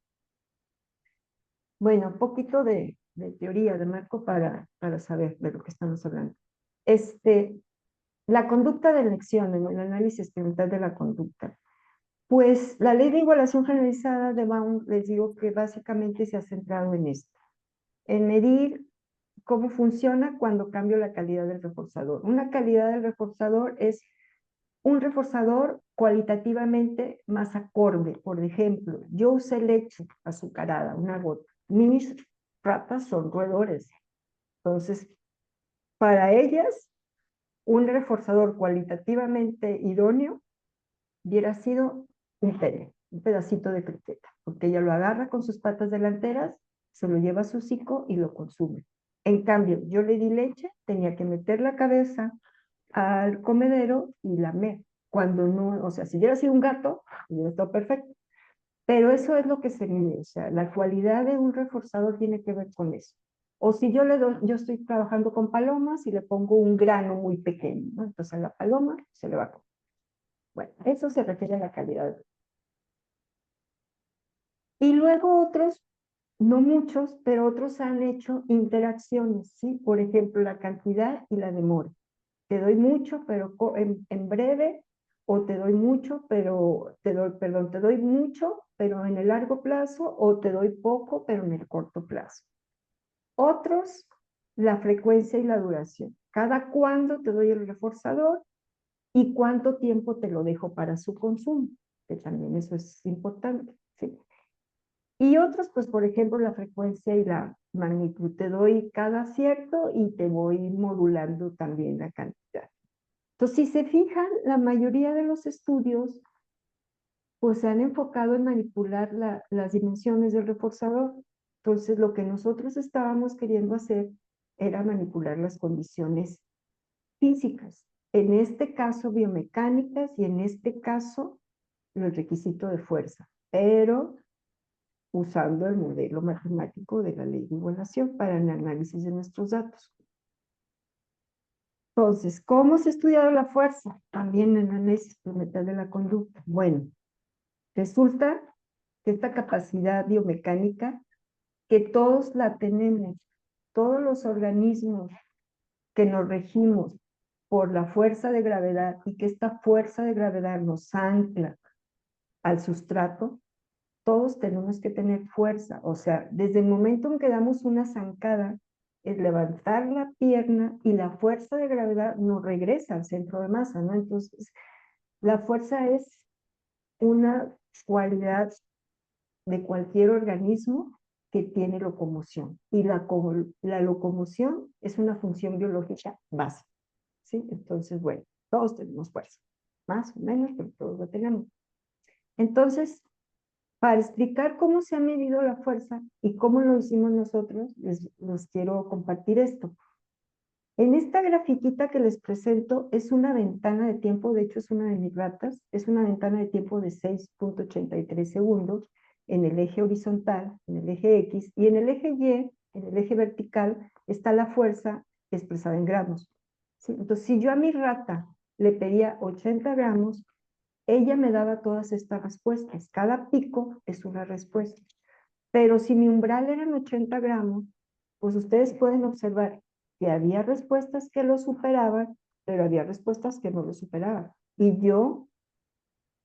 Bueno, un poquito de teoría, de marco para saber de lo que estamos hablando. Este, la conducta de elección, en el análisis experimental de la conducta. Pues la ley de igualación generalizada de Baum, les digo que básicamente se ha centrado en esto, en medir cómo funciona cuando cambio la calidad del reforzador. Una calidad del reforzador es un reforzador cualitativamente más acorde. Por ejemplo, yo usé leche azucarada, una gota. Mis ratas son roedores. Entonces, para ellas, un reforzador cualitativamente idóneo hubiera sido un pene, un pedacito de croqueta, porque ella lo agarra con sus patas delanteras, se lo lleva a su hocico y lo consume. En cambio, yo le di leche, tenía que meter la cabeza al comedero y lamer. Cuando no, o sea, si hubiera sido un gato, hubiera estado perfecto. Pero eso es lo que se mide, o sea, la cualidad de un reforzador tiene que ver con eso. O si yo estoy trabajando con palomas y le pongo un grano muy pequeño, ¿no? Entonces a la paloma se le va a comer. Bueno, eso se refiere a la calidad. Y luego otros, no muchos, pero otros han hecho interacciones, ¿sí? Por ejemplo, la cantidad y la demora. te doy mucho, pero en breve, o te doy mucho, pero perdón, te doy mucho, pero en el largo plazo, o te doy poco, pero en el corto plazo. Otros, la frecuencia y la duración. Cada cuándo te doy el reforzador y cuánto tiempo te lo dejo para su consumo, que también eso es importante, ¿sí? Y otros, pues por ejemplo, la frecuencia y la magnitud. Te doy cada cierto y te voy modulando también la cantidad. Entonces, si se fijan, la mayoría de los estudios pues se han enfocado en manipular las dimensiones del reforzador. Entonces, lo que nosotros estábamos queriendo hacer era manipular las condiciones físicas, en este caso biomecánicas y en este caso el requisito de fuerza, pero usando el modelo matemático de la ley de igualación para el análisis de nuestros datos. Entonces, ¿cómo se ha estudiado la fuerza? También en el análisis experimental de la conducta. Bueno, resulta que esta capacidad biomecánica, que todos la tenemos, todos los organismos que nos regimos por la fuerza de gravedad y que esta fuerza de gravedad nos ancla al sustrato, todos tenemos que tener fuerza. O sea, desde el momento en que damos una zancada, es levantar la pierna y la fuerza de gravedad nos regresa al centro de masa, ¿no? Entonces, la fuerza es una cualidad de cualquier organismo que tiene locomoción. Y la locomoción es una función biológica básica, ¿sí? Entonces, bueno, todos tenemos fuerza, más o menos, pero todos la tenemos. Entonces, para explicar cómo se ha medido la fuerza y cómo lo hicimos nosotros, les quiero compartir esto. En esta grafiquita que les presento es una ventana de tiempo, de hecho es una de mis ratas, es una ventana de tiempo de 6.83 segundos en el eje horizontal, en el eje X, y en el eje Y, en el eje vertical, está la fuerza expresada en gramos, ¿sí? Entonces, si yo a mi rata le pedía 80 gramos, ella me daba todas estas respuestas. Cada pico es una respuesta. Pero si mi umbral eran 80 gramos, pues ustedes pueden observar que había respuestas que lo superaban, pero había respuestas que no lo superaban. Y yo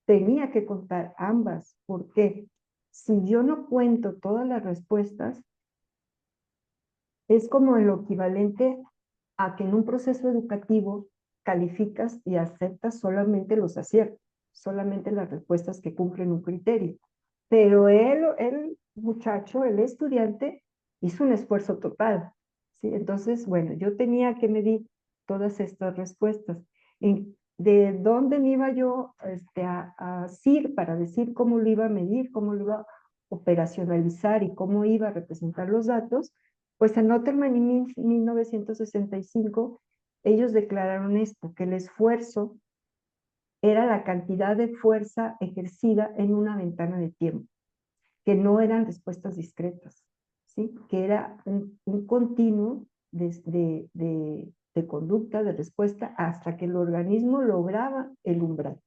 tenía que contar ambas. ¿Por qué? Si yo no cuento todas las respuestas, es como lo equivalente a que en un proceso educativo calificas y aceptas solamente los aciertos, solamente las respuestas que cumplen un criterio. Pero el muchacho, el estudiante, hizo un esfuerzo total, ¿sí? Entonces, bueno, yo tenía que medir todas estas respuestas. ¿De dónde me iba yo a CIR para decir cómo lo iba a medir, cómo lo iba a operacionalizar y cómo iba a representar los datos? Pues en Otterman en 1965, ellos declararon esto, que el esfuerzo era la cantidad de fuerza ejercida en una ventana de tiempo, que no eran respuestas discretas, ¿sí? Que era un continuo de conducta, de respuesta, hasta que el organismo lograba el umbral,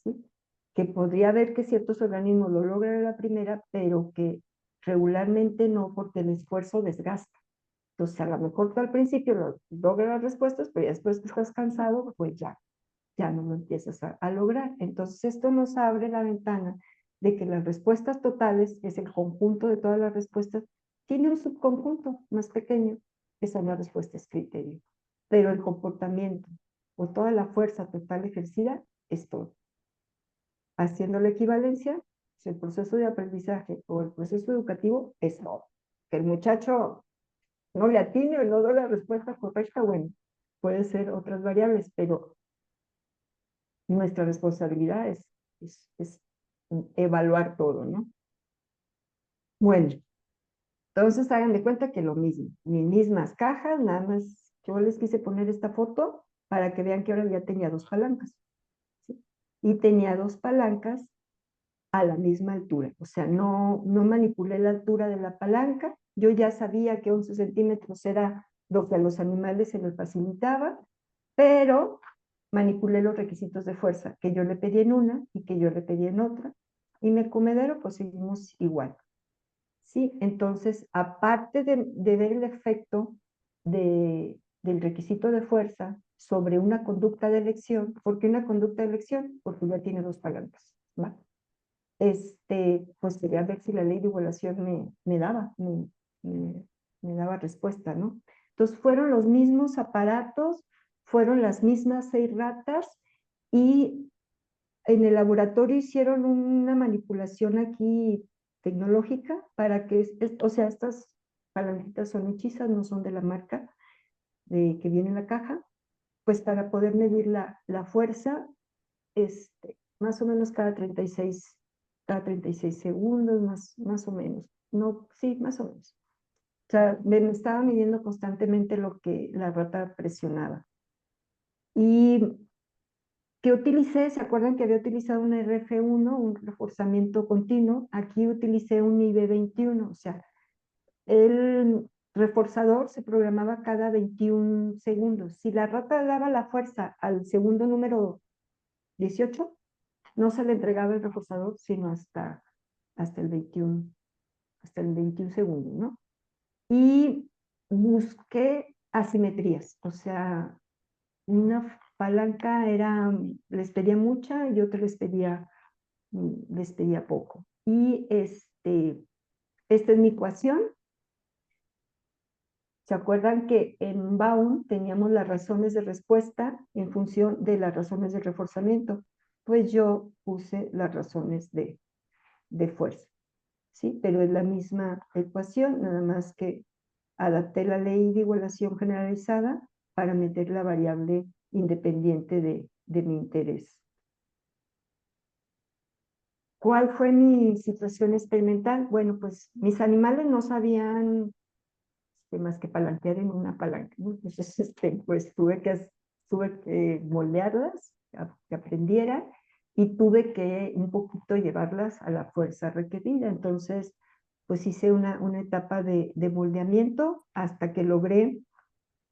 ¿sí? Que podría ver que ciertos organismos lo logran a la primera, pero que regularmente no, porque el esfuerzo desgasta. Entonces, a lo mejor tú al principio logras las respuestas, pero ya después que estás cansado, pues ya no lo empiezas a lograr. Entonces, esto nos abre la ventana de que las respuestas totales, que es el conjunto de todas las respuestas, tiene un subconjunto más pequeño, que son las respuestas criterio. Pero el comportamiento o toda la fuerza total ejercida es todo. Haciendo la equivalencia, si el proceso de aprendizaje o el proceso educativo es todo. Que el muchacho no le atine o no da la respuesta correcta, bueno, puede ser otras variables, pero nuestra responsabilidad es evaluar todo, ¿no? Bueno, entonces hagan de cuenta que lo mismo, mis mismas cajas, nada más yo les quise poner esta foto para que vean que ahora ya tenía dos palancas, ¿sí? Y tenía dos palancas a la misma altura, o sea, no manipulé la altura de la palanca, yo ya sabía que 11 centímetros era lo que a los animales se les facilitaba, pero manipulé los requisitos de fuerza que yo le pedí en una y que yo le pedí en otra, y en el comedero pues seguimos igual, ¿sí? Entonces, aparte de ver el efecto del requisito de fuerza sobre una conducta de elección. ¿Por qué una conducta de elección? Porque ya tiene dos palancas, ¿va? Pues quería ver si la ley de igualación me, me daba respuesta, ¿no? Entonces fueron los mismos aparatos, fueron las mismas 6 ratas y en el laboratorio hicieron una manipulación aquí tecnológica para que, o sea, estas palanquitas son hechizas, no son de la marca que viene en la caja, pues para poder medir la fuerza, más o menos cada 36 segundos, más o menos. No, sí, más o menos. O sea, me estaba midiendo constantemente lo que la rata presionaba. Y que utilicé, ¿se acuerdan que había utilizado un RF1, un reforzamiento continuo? Aquí utilicé un IB21, o sea, el reforzador se programaba cada 21 segundos. Si la rata daba la fuerza al segundo número 18, no se le entregaba el reforzador, sino hasta el 21, hasta el 21 segundos, ¿no? Y busqué asimetrías, o sea, una palanca les pedía mucha y otra les pedía poco. Y esta es mi ecuación. ¿Se acuerdan que en Baum teníamos las razones de respuesta en función de las razones de reforzamiento? Pues yo puse las razones de fuerza, ¿sí? Pero es la misma ecuación, nada más que adapté la ley de igualación generalizada para meter la variable independiente de mi interés. ¿Cuál fue mi situación experimental? Bueno, pues mis animales no sabían más que palanquear en una palanca, ¿no? Entonces, pues tuve que moldearlas, que aprendieran, y tuve que un poquito llevarlas a la fuerza requerida. Entonces, pues hice una etapa de moldeamiento hasta que logré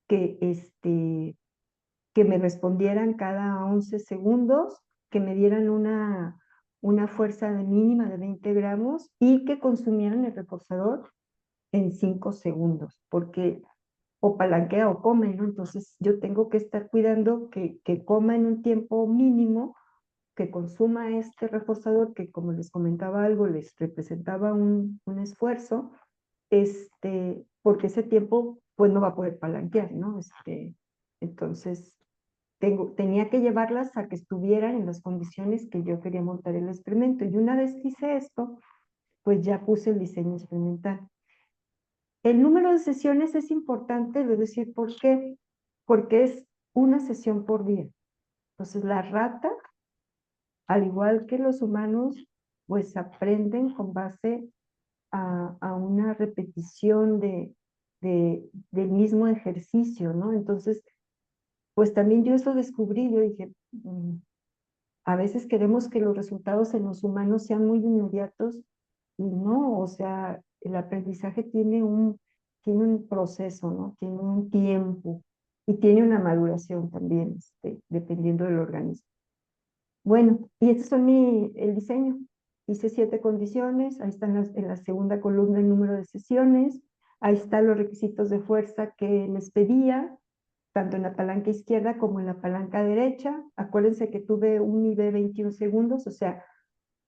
que, que me respondieran cada 11 segundos, que me dieran una fuerza de mínima de 20 gramos y que consumieran el reforzador en 5 segundos, porque o palanquea o come, ¿no? Entonces yo tengo que estar cuidando que coma en un tiempo mínimo, que consuma este reforzador que, como les comentaba algo, les representaba un esfuerzo, porque ese tiempo pues no va a poder palanquear, ¿no? Entonces tenía que llevarlas a que estuvieran en las condiciones que yo quería montar el experimento. Y una vez que hice esto, pues ya puse el diseño experimental. El número de sesiones es importante, es decir, ¿por qué? Porque es una sesión por día. Entonces, la rata, al igual que los humanos, pues aprenden con base a una repetición del mismo ejercicio, ¿no? Entonces, pues también yo eso descubrí, yo dije, a veces queremos que los resultados en los humanos sean muy inmediatos y no, o sea, el aprendizaje tiene un proceso, ¿no? Tiene un tiempo y tiene una maduración también, dependiendo del organismo. Bueno, y este es el diseño. Hice 7 condiciones, ahí están en la segunda columna el número de sesiones, ahí están los requisitos de fuerza que les pedía, tanto en la palanca izquierda como en la palanca derecha. Acuérdense que tuve un nivel 21 segundos, o sea,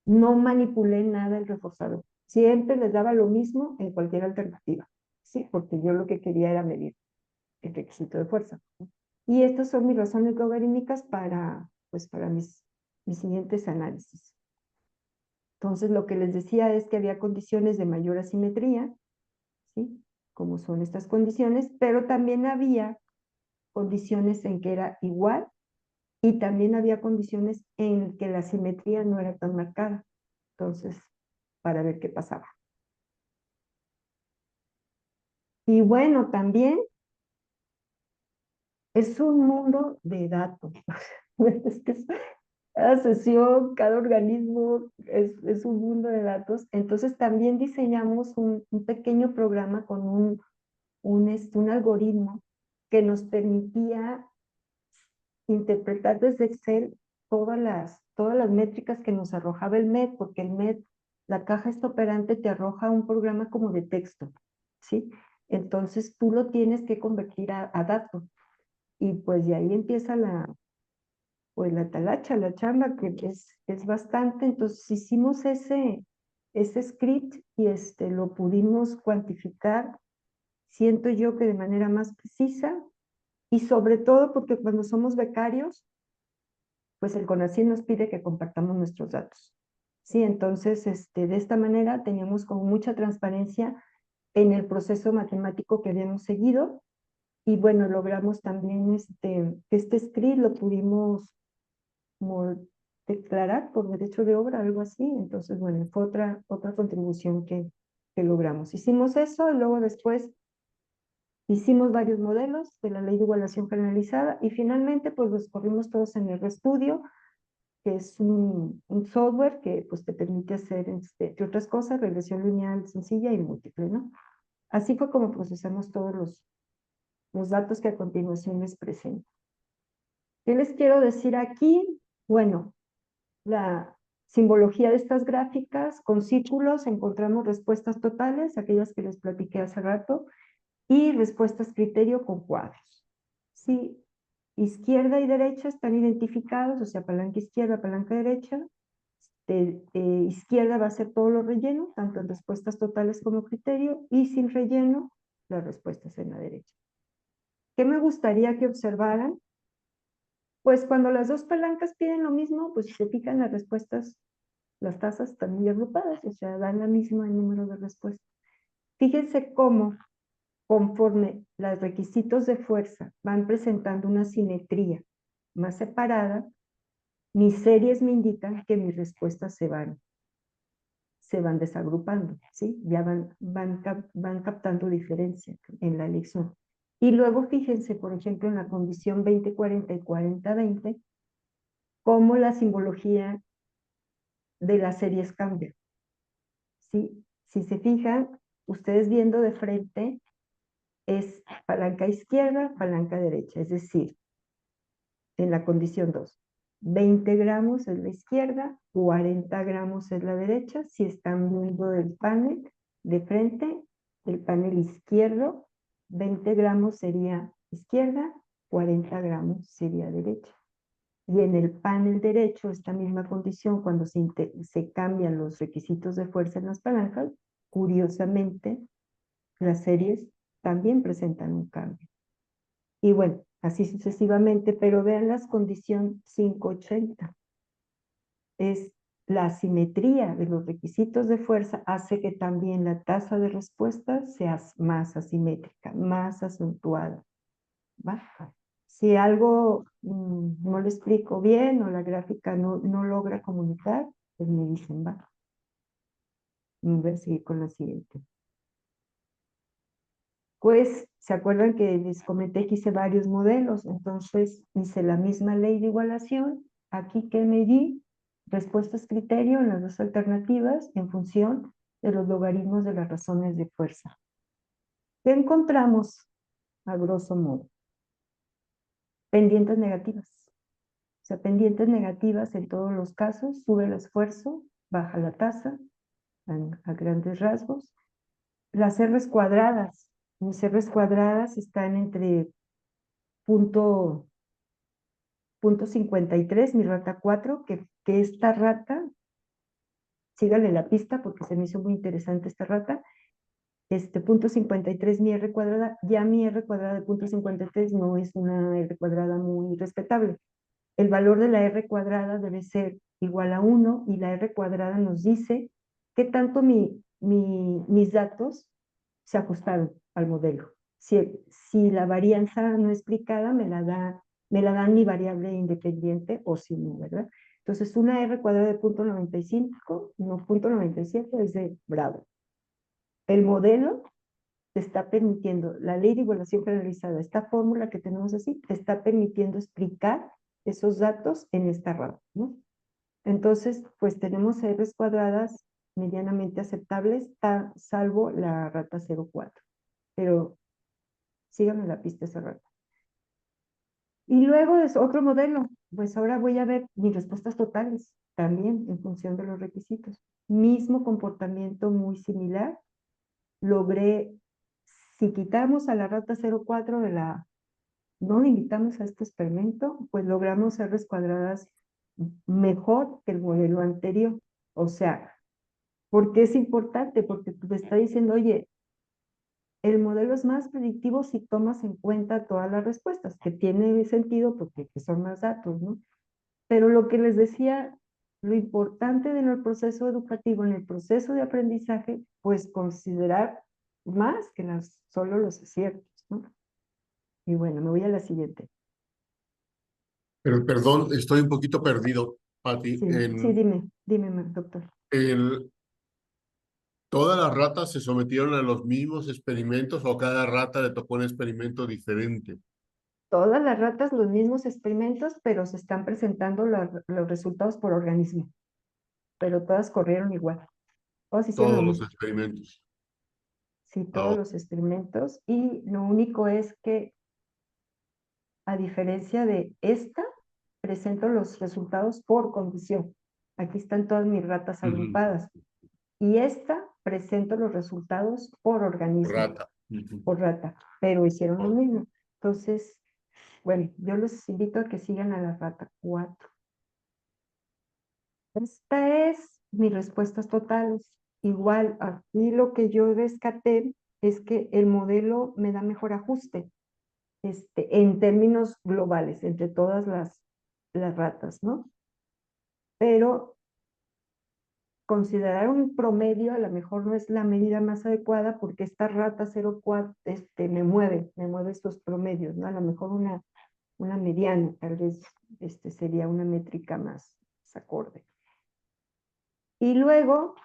no manipulé nada el reforzador. Siempre les daba lo mismo en cualquier alternativa, ¿sí? Porque yo lo que quería era medir el requisito de fuerza. Y estas son mis razones logarítmicas pues, para mis siguientes análisis. Entonces, lo que les decía es que había condiciones de mayor asimetría, ¿sí? Como son estas condiciones, pero también había condiciones en que era igual y también había condiciones en que la simetría no era tan marcada. Entonces, para ver qué pasaba. Y bueno, también es un mundo de datos. Es que cada sesión, cada organismo es un mundo de datos. Entonces también diseñamos un pequeño programa con un algoritmo que nos permitía interpretar desde Excel todas las métricas que nos arrojaba el MED, porque el MED, la caja esta operante te arroja un programa como de texto, ¿sí? Entonces tú lo tienes que convertir a datos. Y pues de ahí empieza pues la talacha, la chamba, que es bastante. Entonces hicimos ese script y lo pudimos cuantificar, siento yo que de manera más precisa, y sobre todo porque cuando somos becarios, pues el CONACYT nos pide que compartamos nuestros datos. Sí, entonces, de esta manera teníamos como mucha transparencia en el proceso matemático que habíamos seguido, y bueno, logramos también que este script lo pudimos como declarar por derecho de obra, algo así. Entonces, bueno, fue otra contribución que logramos. Hicimos eso y luego después hicimos varios modelos de la ley de igualación generalizada y finalmente pues los corrimos todos en el RStudio, que es un software que pues te permite hacer, entre otras cosas, regresión lineal sencilla y múltiple, ¿no? Así fue como procesamos todos los datos que a continuación les presento. ¿Qué les quiero decir aquí? Bueno, la simbología de estas gráficas, con círculos encontramos respuestas totales, aquellas que les platiqué hace rato, y respuestas criterio con cuadros. Sí, izquierda y derecha están identificados, o sea, palanca izquierda, palanca derecha. Izquierda va a ser todo lo relleno, tanto en respuestas totales como criterio, y sin relleno, las respuestas en la derecha. ¿Qué me gustaría que observaran? Pues cuando las dos palancas piden lo mismo, pues si se fijan las respuestas, las tazas están muy agrupadas, o sea, dan la misma el número de respuestas. Fíjense cómo, conforme los requisitos de fuerza van presentando una simetría más separada, mis series me indican que mis respuestas se van desagrupando, ¿sí? Ya van captando diferencia en la elección. Y luego fíjense, por ejemplo, en la condición 20-40 y 40-20, cómo la simbología de las series cambia, ¿sí? Si se fijan, ustedes viendo de frente, es palanca izquierda, palanca derecha, es decir, en la condición 2, 20 gramos es la izquierda, 40 gramos es la derecha. Si están viendo del panel de frente, el panel izquierdo, 20 gramos sería izquierda, 40 gramos sería derecha. Y en el panel derecho, esta misma condición, cuando se cambian los requisitos de fuerza en las palancas, curiosamente, las series también presentan un cambio. Y bueno, así sucesivamente, pero vean las condiciones 580. Es la asimetría de los requisitos de fuerza hace que también la tasa de respuesta sea más asimétrica, más acentuada. ¿Va? Si algo no lo explico bien o la gráfica no logra comunicar, pues me dicen, va. Voy a seguir con la siguiente. Pues, ¿se acuerdan que les comenté que hice varios modelos? Entonces, hice la misma ley de igualación. Aquí que medí respuestas criterio en las dos alternativas en función de los logaritmos de las razones de fuerza. ¿Qué encontramos? A grosso modo. Pendientes negativas. O sea, pendientes negativas en todos los casos, sube el esfuerzo, baja la tasa, a grandes rasgos. Las R's cuadradas. Las R's cuadradas están entre punto 53, mi rata 4, que esta rata, síganle la pista porque se me hizo muy interesante esta rata, punto 53 mi R cuadrada, ya mi R cuadrada de punto 53 no es una R cuadrada muy respetable. El valor de la R cuadrada debe ser igual a 1 y la R cuadrada nos dice qué tanto mis datos se ajustaron al modelo. Si la varianza no explicada me la dan mi variable independiente o si no, ¿verdad? Entonces, una R cuadrada de punto 95, no punto 97 es de bravo. El modelo te está permitiendo, la ley de igualación generalizada, esta fórmula que tenemos así, te está permitiendo explicar esos datos en esta rama, ¿no? Entonces, pues tenemos R's cuadradas medianamente aceptables, salvo la rata 0,4. Pero síganme la pista esa rata. Y luego es otro modelo. Pues ahora voy a ver mis respuestas totales, también en función de los requisitos. Mismo comportamiento muy similar. Logré, si quitamos a la rata 0,4 no limitamos a este experimento, pues logramos R's cuadradas mejor que el modelo anterior. O sea, ¿por qué es importante? Porque te está diciendo, oye, el modelo es más predictivo si tomas en cuenta todas las respuestas, que tiene sentido porque son más datos, ¿no? Pero lo que les decía, lo importante en el proceso educativo, en el proceso de aprendizaje, pues considerar más que solo los aciertos, ¿no? Y bueno, me voy a la siguiente. Pero perdón, estoy un poquito perdido, Pati. Sí, dime, doctor. El, ¿Todas las ratas se sometieron a los mismos experimentos o cada rata le tocó un experimento diferente? Todas las ratas los mismos experimentos, pero se están presentando los resultados por organismo, pero todas corrieron igual, todas hicieron lo Todos los mismo. experimentos. Sí, Ah, todos los experimentos, y lo único es que, a diferencia de esta, presento los resultados por condición. Aquí están todas mis ratas ujú. agrupadas. Y esta presento los resultados por organismo, Rata. Ujú. por rata, pero hicieron lo mismo. Entonces, bueno, yo los invito a que sigan a la rata 4. Esta es mis respuestas totales. Igual, aquí lo que yo rescaté es que el modelo me da mejor ajuste, en términos globales, entre todas las ratas, ¿no? Pero considerar un promedio a lo mejor no es la medida más adecuada porque esta rata 0,4 me mueve estos promedios, ¿no? A lo mejor una mediana, tal vez sería una métrica más acorde. Y luego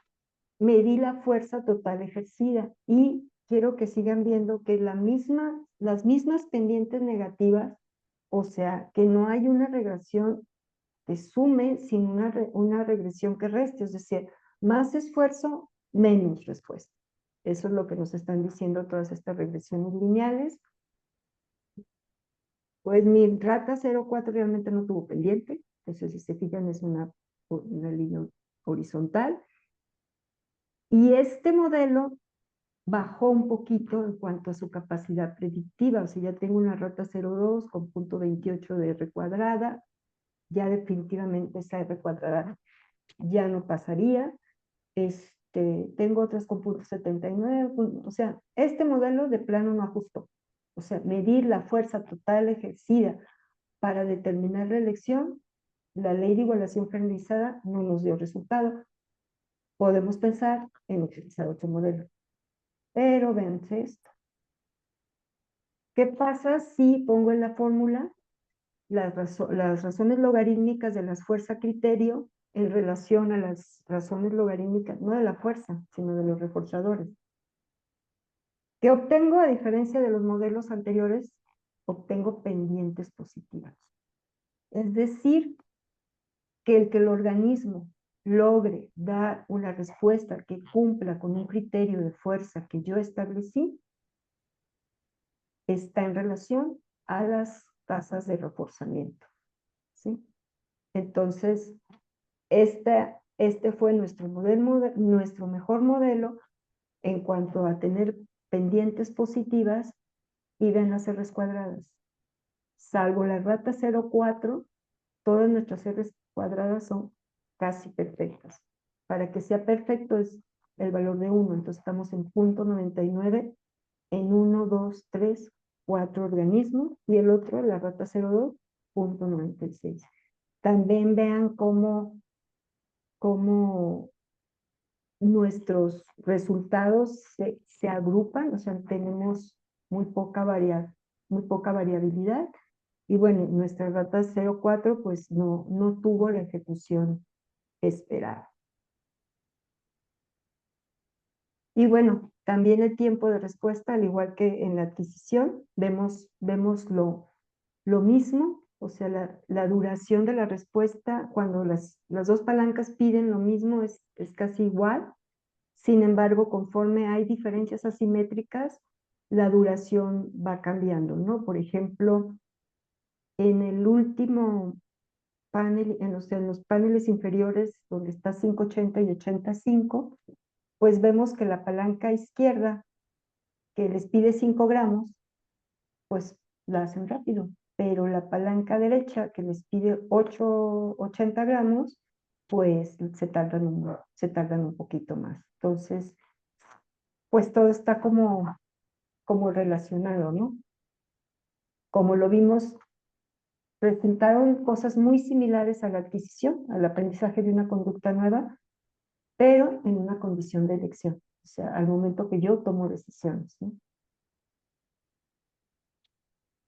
medí la fuerza total ejercida y quiero que sigan viendo que las mismas pendientes negativas, o sea, que no hay una regresión que sume sin una regresión que reste, es decir, más esfuerzo, menos respuesta. Eso es lo que nos están diciendo todas estas regresiones lineales. Pues mi rata 0,4 realmente no tuvo pendiente, entonces si se fijan es una línea horizontal. Y este modelo bajó un poquito en cuanto a su capacidad predictiva, o sea, ya tengo una rata 0,2 con 0,28 de R cuadrada, ya definitivamente esa R cuadrada ya no pasaría. Tengo otras con 0,79, o sea, este modelo de plano no ajustó. O sea, medir la fuerza total ejercida para determinar la elección, la ley de igualación generalizada no nos dio resultado. Podemos pensar en utilizar otro modelo. Pero vean esto. ¿Qué pasa si pongo en la fórmula las razones logarítmicas de las fuerzas criterio en relación a las razones logarítmicas, no de la fuerza, sino de los reforzadores? ¿Qué obtengo a diferencia de los modelos anteriores? Obtengo pendientes positivas. Es decir, que el organismo logre dar una respuesta que cumpla con un criterio de fuerza que yo establecí, está en relación a las tasas de reforzamiento, ¿sí? Entonces, este fue nuestro mejor modelo en cuanto a tener pendientes positivas y venas R's cuadradas. Salvo la rata 0,4, todas nuestras R's cuadradas son casi perfectas. Para que sea perfecto es el valor de 1, entonces estamos en 0,99 en 1, 2, 3, 4 organismos, y el otro, la rata 0,2, 0,96. También vean cómo nuestros resultados se agrupan, o sea, tenemos muy poca variabilidad. Y bueno, nuestra rata 0,4 pues no tuvo la ejecución esperada. Y bueno, también el tiempo de respuesta, al igual que en la adquisición, vemos lo mismo, o sea, la duración de la respuesta cuando las dos palancas piden lo mismo es casi igual. Sin embargo, conforme hay diferencias asimétricas, la duración va cambiando, ¿no? Por ejemplo, en el último panel, en los paneles inferiores, donde está 580 y 85, pues vemos que la palanca izquierda, que les pide 5 gramos, pues la hacen rápido, pero la palanca derecha que les pide 80 gramos, pues se tardan un poquito más. Entonces, pues todo está como relacionado, ¿no? Como lo vimos, presentaron cosas muy similares a la adquisición, al aprendizaje de una conducta nueva, pero en una condición de elección, o sea, al momento que yo tomo decisiones, ¿no?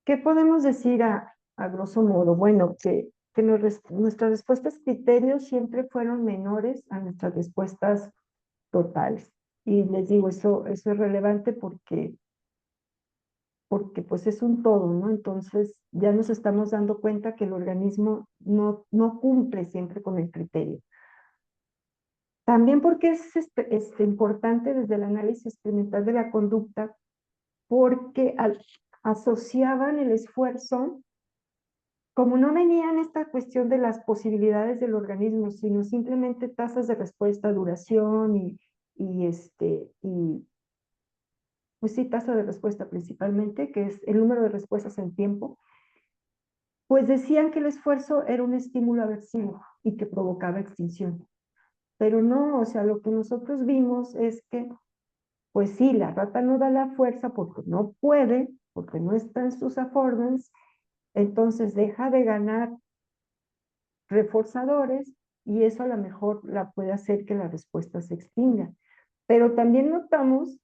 ¿Qué podemos decir a grosso modo? Bueno, que nuestras respuestas criterios siempre fueron menores a nuestras respuestas totales. Y les digo, eso es relevante porque pues es un todo, ¿no? Entonces ya nos estamos dando cuenta que el organismo no cumple siempre con el criterio. También porque es importante desde el análisis experimental de la conducta, porque asociaban el esfuerzo, como no venían esta cuestión de las posibilidades del organismo, sino simplemente tasas de respuesta, duración y pues sí, tasa de respuesta principalmente, que es el número de respuestas en tiempo, pues decían que el esfuerzo era un estímulo aversivo y que provocaba extinción. Pero no, o sea, lo que nosotros vimos es que, pues sí, la rata no da la fuerza porque no puede, porque no está en sus affordance, entonces deja de ganar reforzadores y eso a lo mejor la puede hacer que la respuesta se extinga. Pero también notamos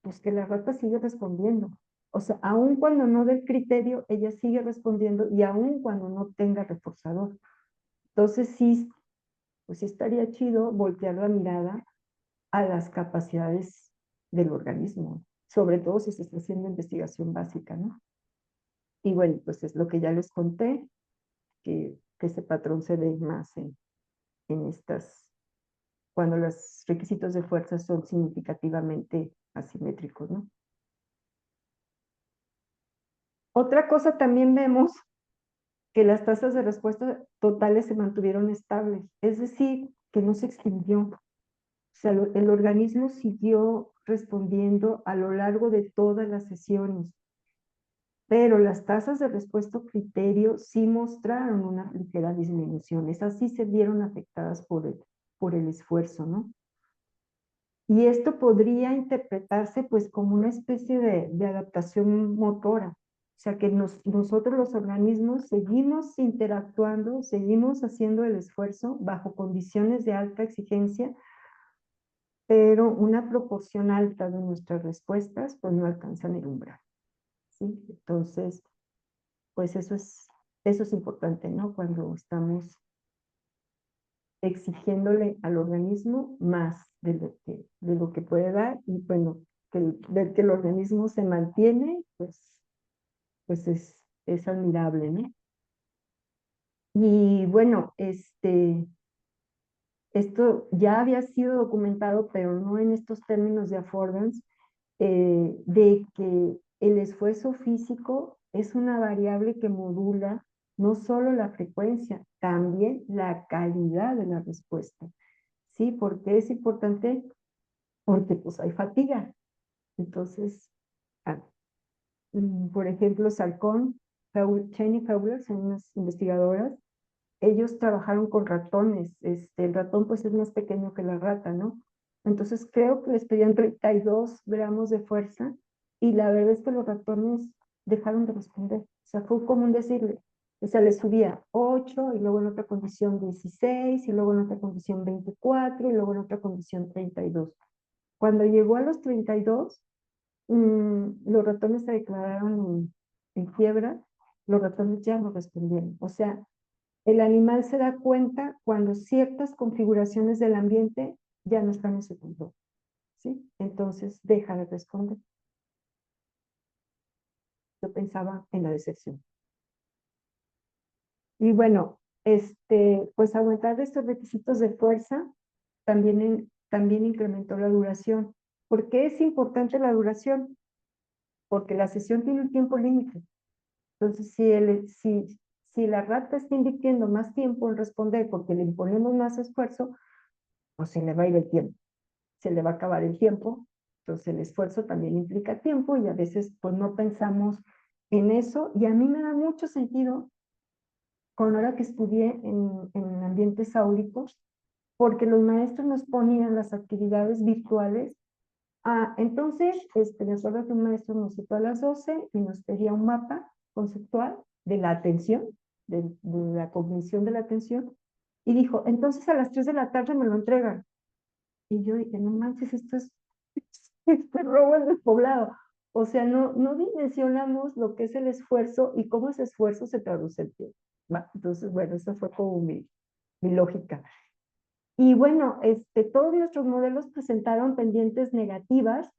pues que la rata sigue respondiendo. O sea, aun cuando no dé el criterio, ella sigue respondiendo y aun cuando no tenga reforzador. Entonces sí, pues sí estaría chido voltear la mirada a las capacidades del organismo, sobre todo si se está haciendo investigación básica, ¿no? Y bueno, pues es lo que ya les conté, que ese patrón se ve más en estas, cuando los requisitos de fuerza son significativamente asimétricos, ¿no? Otra cosa también vemos que las tasas de respuesta totales se mantuvieron estables, es decir, que no se extinguió. O sea, el organismo siguió respondiendo a lo largo de todas las sesiones, pero las tasas de respuesta criterio sí mostraron una ligera disminución, esas sí se vieron afectadas por el esfuerzo, ¿no? Y esto podría interpretarse pues como una especie de adaptación motora, o sea que nosotros los organismos seguimos interactuando, seguimos haciendo el esfuerzo bajo condiciones de alta exigencia, pero una proporción alta de nuestras respuestas pues no alcanzan el umbral, ¿sí? Entonces, pues eso es importante, ¿no? Cuando estamos exigiéndole al organismo más de lo que puede dar y bueno, ver que el organismo se mantiene, pues es admirable, ¿no? Y bueno, esto ya había sido documentado, pero no en estos términos de affordance, de que el esfuerzo físico es una variable que modula no solo la frecuencia, también la calidad de la respuesta. ¿Sí? Porque es importante, porque pues hay fatiga. Entonces, ah, por ejemplo, Salcón, Cheney Fowler, son unas investigadoras, ellos trabajaron con ratones, el ratón pues es más pequeño que la rata, ¿no? Entonces creo que les pedían 32 gramos de fuerza y la verdad es que los ratones dejaron de responder, o sea, fue común decirle, o sea, les subía 8 y luego en otra condición 16 y luego en otra condición 24 y luego en otra condición 32. Cuando llegó a los 32, los ratones se declararon en quiebra, los ratones ya no respondieron, o sea, el animal se da cuenta cuando ciertas configuraciones del ambiente ya no están en su control, ¿sí? Entonces deja de responder. Yo pensaba en la decepción. Y bueno, pues aumentar estos requisitos de fuerza también incrementó la duración. ¿Por qué es importante la duración? Porque la sesión tiene un tiempo límite. Entonces, si la rata está invirtiendo más tiempo en responder porque le imponemos más esfuerzo, pues se le va a ir el tiempo. Se le va a acabar el tiempo, entonces el esfuerzo también implica tiempo y a veces pues no pensamos en eso, y a mí me da mucho sentido con ahora que estudié en ambientes áulicos, porque los maestros nos ponían las actividades virtuales. Entonces, me acuerdo que un maestro nos citó a las 12 y nos pedía un mapa conceptual de la atención, de la cognición de la atención, y dijo, entonces a las 3 de la tarde me lo entregan. Y yo dije, no manches, esto es este robo en el poblado. O sea, no dimensionamos lo que es el esfuerzo y cómo ese esfuerzo se traduce en tiempo. Entonces, bueno, esa fue como mi lógica. Y bueno, todos nuestros modelos presentaron pendientes negativas,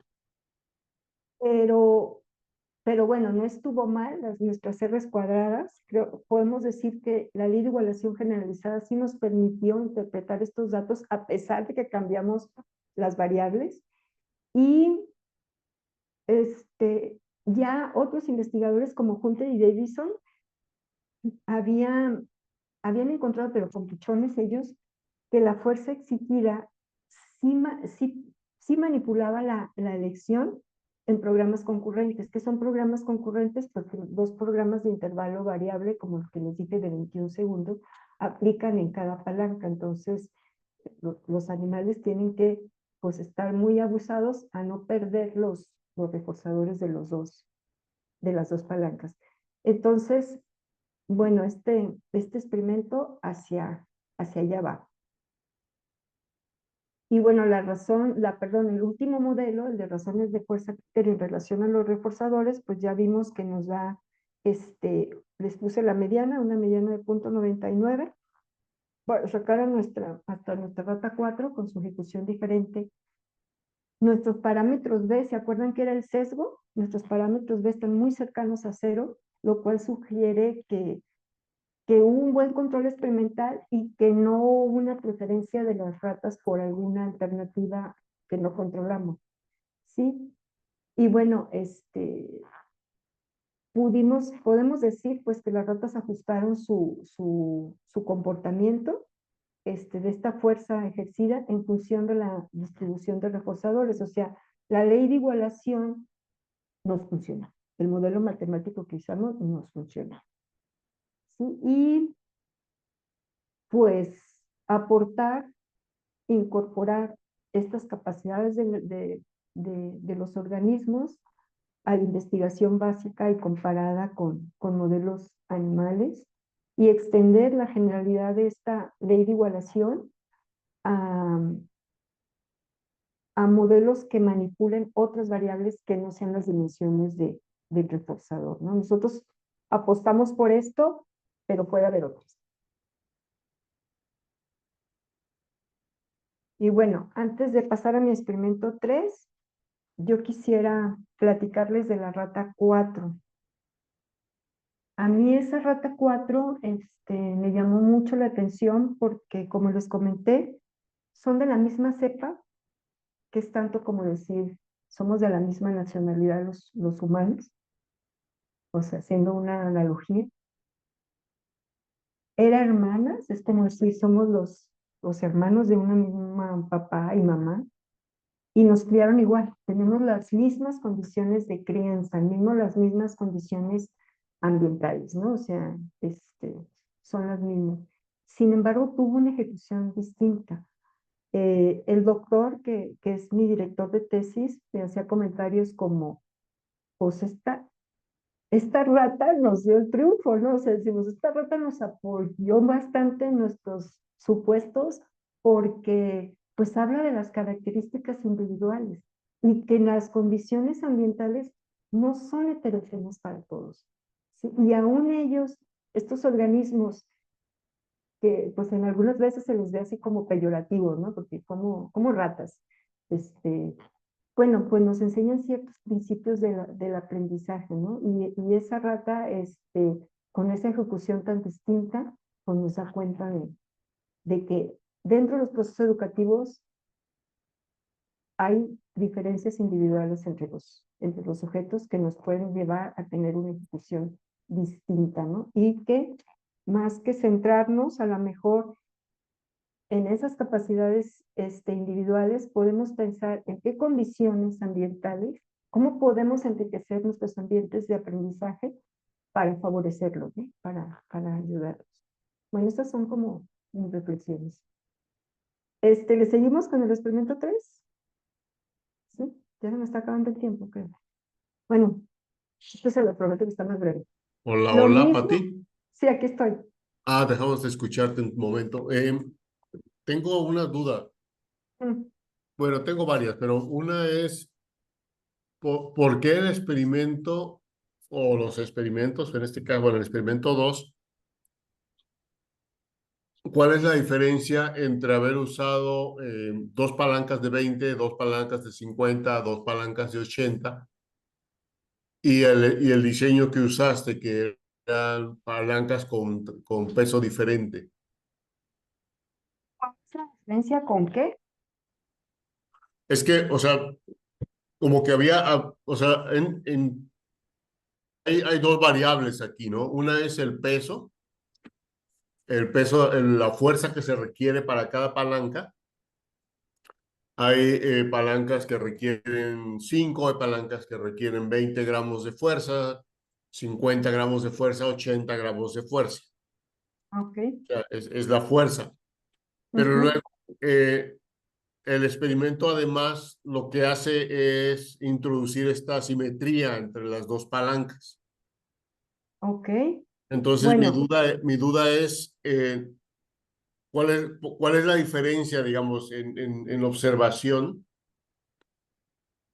pero, pero bueno, no estuvo mal nuestras R's cuadradas. Creo, podemos decir que la ley de igualación generalizada sí nos permitió interpretar estos datos a pesar de que cambiamos las variables. Y ya otros investigadores como Hunter y Davison habían encontrado, pero con pichones ellos, que la fuerza exigida sí manipulaba la elección en programas concurrentes. ¿Qué son programas concurrentes? Pues dos programas de intervalo variable, como los que les dije de 21 segundos, aplican en cada palanca. Entonces, los animales tienen que pues estar muy abusados a no perder los reforzadores de las dos palancas. Entonces, bueno, este experimento hacia allá va. Y bueno, el último modelo, el de razones de fuerza en relación a los reforzadores, pues ya vimos que nos da, les puse la mediana, una mediana de 0.99, bueno, sacaron hasta nuestra rata 4 con su ejecución diferente. Nuestros parámetros B, ¿se acuerdan que era el sesgo? Nuestros parámetros B están muy cercanos a cero, lo cual sugiere que hubo un buen control experimental y que no hubo una preferencia de las ratas por alguna alternativa que no controlamos, ¿sí? Y bueno, podemos decir pues que las ratas ajustaron su comportamiento de esta fuerza ejercida en función de la distribución de reforzadores, o sea, la ley de igualación nos funciona, el modelo matemático que usamos nos funciona, ¿sí? Y pues aportar, incorporar estas capacidades de los organismos a la investigación básica y comparada con modelos animales y extender la generalidad de esta ley de igualación a, a modelos que manipulen otras variables que no sean las dimensiones del reforzador, ¿no? Nosotros apostamos por esto, pero puede haber otros. Y bueno, antes de pasar a mi experimento 3, yo quisiera platicarles de la rata 4. A mí esa rata 4 me llamó mucho la atención porque, como les comenté, son de la misma cepa, que es tanto como decir, somos de la misma nacionalidad los humanos, o sea, haciendo una analogía. Eran hermanas, es como decir, somos los hermanos de una misma papá y mamá, y nos criaron igual, tenemos las mismas condiciones de crianza, las mismas condiciones ambientales, ¿no? O sea, son las mismas. Sin embargo, tuvo una ejecución distinta. El doctor, que es mi director de tesis, me hacía comentarios como, pues esta rata nos dio el triunfo, ¿no? O sea, decimos, esta rata nos apoyó bastante en nuestros supuestos porque pues habla de las características individuales y que las condiciones ambientales no son heterogéneas para todos, ¿sí? Y aún ellos, estos organismos que pues en algunas veces se les ve así como peyorativos, ¿no? Porque como ratas, bueno, pues nos enseñan ciertos principios del aprendizaje, ¿no? Y esa rata, con esa ejecución tan distinta, pues nos da cuenta de que dentro de los procesos educativos hay diferencias individuales entre los sujetos que nos pueden llevar a tener una ejecución distinta, ¿no? Y que más que centrarnos a lo mejor en esas capacidades individuales, podemos pensar en qué condiciones ambientales cómo podemos enriquecer nuestros ambientes de aprendizaje para favorecerlos, ¿eh? Para ayudarlos. Bueno, estas son como mis reflexiones. ¿Le seguimos con el experimento 3? Sí, ya se me está acabando el tiempo, creo. Bueno, este se lo prometo que está más breve. Hola, Lo hola, mismo, Pati. sí, aquí estoy. Dejamos de escucharte un momento. Tengo una duda. Mm, Bueno, tengo varias, pero una es, ¿por qué el experimento o los experimentos, en este caso, bueno, el experimento 2, cuál es la diferencia entre haber usado dos palancas de 20, dos palancas de 50, dos palancas de 80 y el diseño que usaste, que eran palancas con peso diferente? ¿Cuál es la diferencia con qué? Es que, o sea, como que había, o sea, hay dos variables aquí, ¿no? Una es el peso, la fuerza que se requiere para cada palanca. Hay palancas que requieren 5, hay palancas que requieren 20 gramos de fuerza, 50 gramos de fuerza, 80 gramos de fuerza. Ok. O sea, es la fuerza. Pero Ujú, luego, el experimento además lo que hace es introducir esta asimetría entre las dos palancas. ok. Entonces, Bueno, mi duda es, ¿cuál es la diferencia, digamos, en observación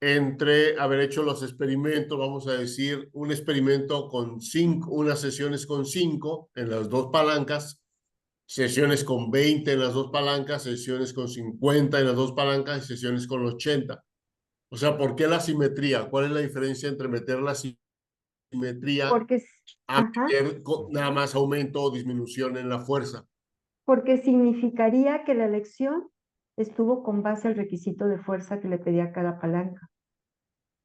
entre haber hecho los experimentos, vamos a decir, un experimento con 5, unas sesiones con 5 en las dos palancas, sesiones con 20 en las dos palancas, sesiones con 50 en las dos palancas y sesiones con 80? O sea, ¿por qué la simetría? ¿Cuál es la diferencia entre meter la simetría porque, a ajá, meter nada más aumento o disminución en la fuerza? porque significaría que la elección estuvo con base al requisito de fuerza que le pedía cada palanca.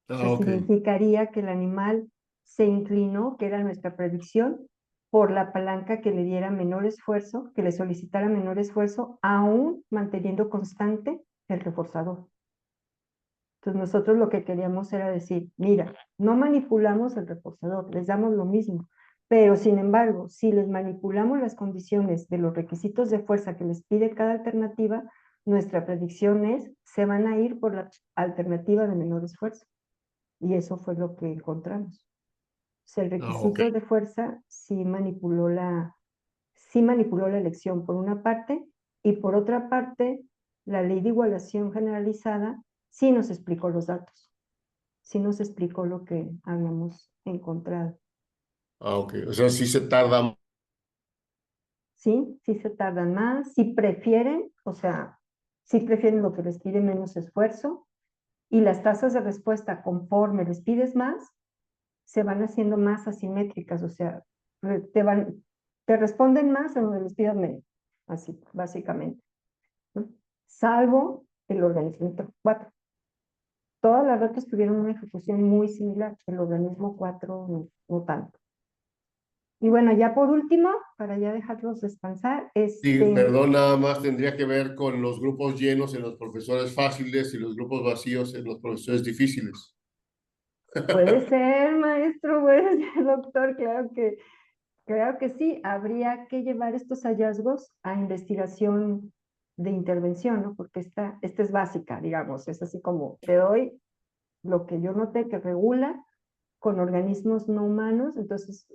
O sea, Ok. significaría que el animal se inclinó, que era nuestra predicción, por la palanca que le diera menor esfuerzo, que le solicitara menor esfuerzo, aún manteniendo constante el reforzador. Entonces nosotros lo que queríamos era decir, mira, no manipulamos el reforzador, les damos lo mismo, pero sin embargo, si les manipulamos las condiciones de los requisitos de fuerza que les pide cada alternativa, nuestra predicción es, se van a ir por la alternativa de menor esfuerzo. Y eso fue lo que encontramos. O sea, el Ok. requisito de fuerza sí manipuló la elección por una parte, y por otra parte, la ley de igualación generalizada sí nos explicó los datos, sí nos explicó lo que habíamos encontrado. Ok. O sea, sí se tarda. Sí, sí se tardan más, sí prefieren, o sea, sí prefieren lo que les pide menos esfuerzo, y las tasas de respuesta conforme les pides más, se van haciendo más asimétricas, o sea, te responden más en donde les pidas menos, así, básicamente, ¿no? Salvo el organismo 4. Todas las otras tuvieron una ejecución muy similar, el organismo 4 no, no tanto. Y bueno, ya por último, para ya dejarlos descansar, Sí, perdón, nada más tendría que ver con los grupos llenos en los profesores fáciles y los grupos vacíos en los profesores difíciles. puede ser, maestro, puede ser, doctor, claro que sí, habría que llevar estos hallazgos a investigación de intervención, ¿no? Porque esta es básica, digamos, es así como te doy lo que yo noté que regula con organismos no humanos, entonces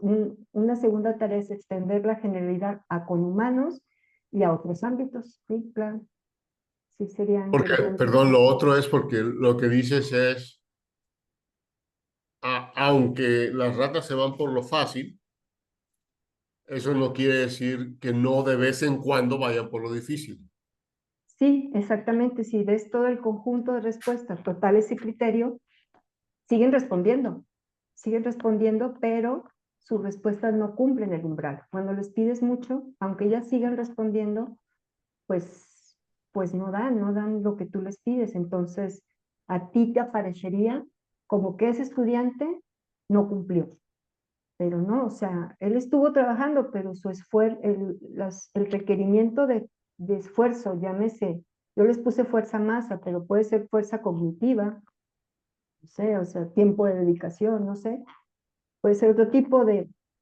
una segunda tarea es extender la generalidad a con humanos y a otros ámbitos, sí, claro, sí sería Porque, interesante. perdón, lo otro es porque lo que dices es, aunque las ratas se van por lo fácil, eso no quiere decir que no de vez en cuando vayan por lo difícil. Sí, exactamente, si ves todo el conjunto de respuestas totales y criterio, siguen respondiendo, pero sus respuestas no cumplen el umbral. Cuando les pides mucho, aunque ellas sigan respondiendo, pues, pues no dan lo que tú les pides. Entonces, a ti te aparecería como que ese estudiante no cumplió. Pero no, o sea, él estuvo trabajando, pero su esfuerzo, el requerimiento de esfuerzo, llámese, yo les puse fuerza masa, pero puede ser fuerza cognitiva, no sé, o sea, tiempo de dedicación, no sé. Puede ser otro tipo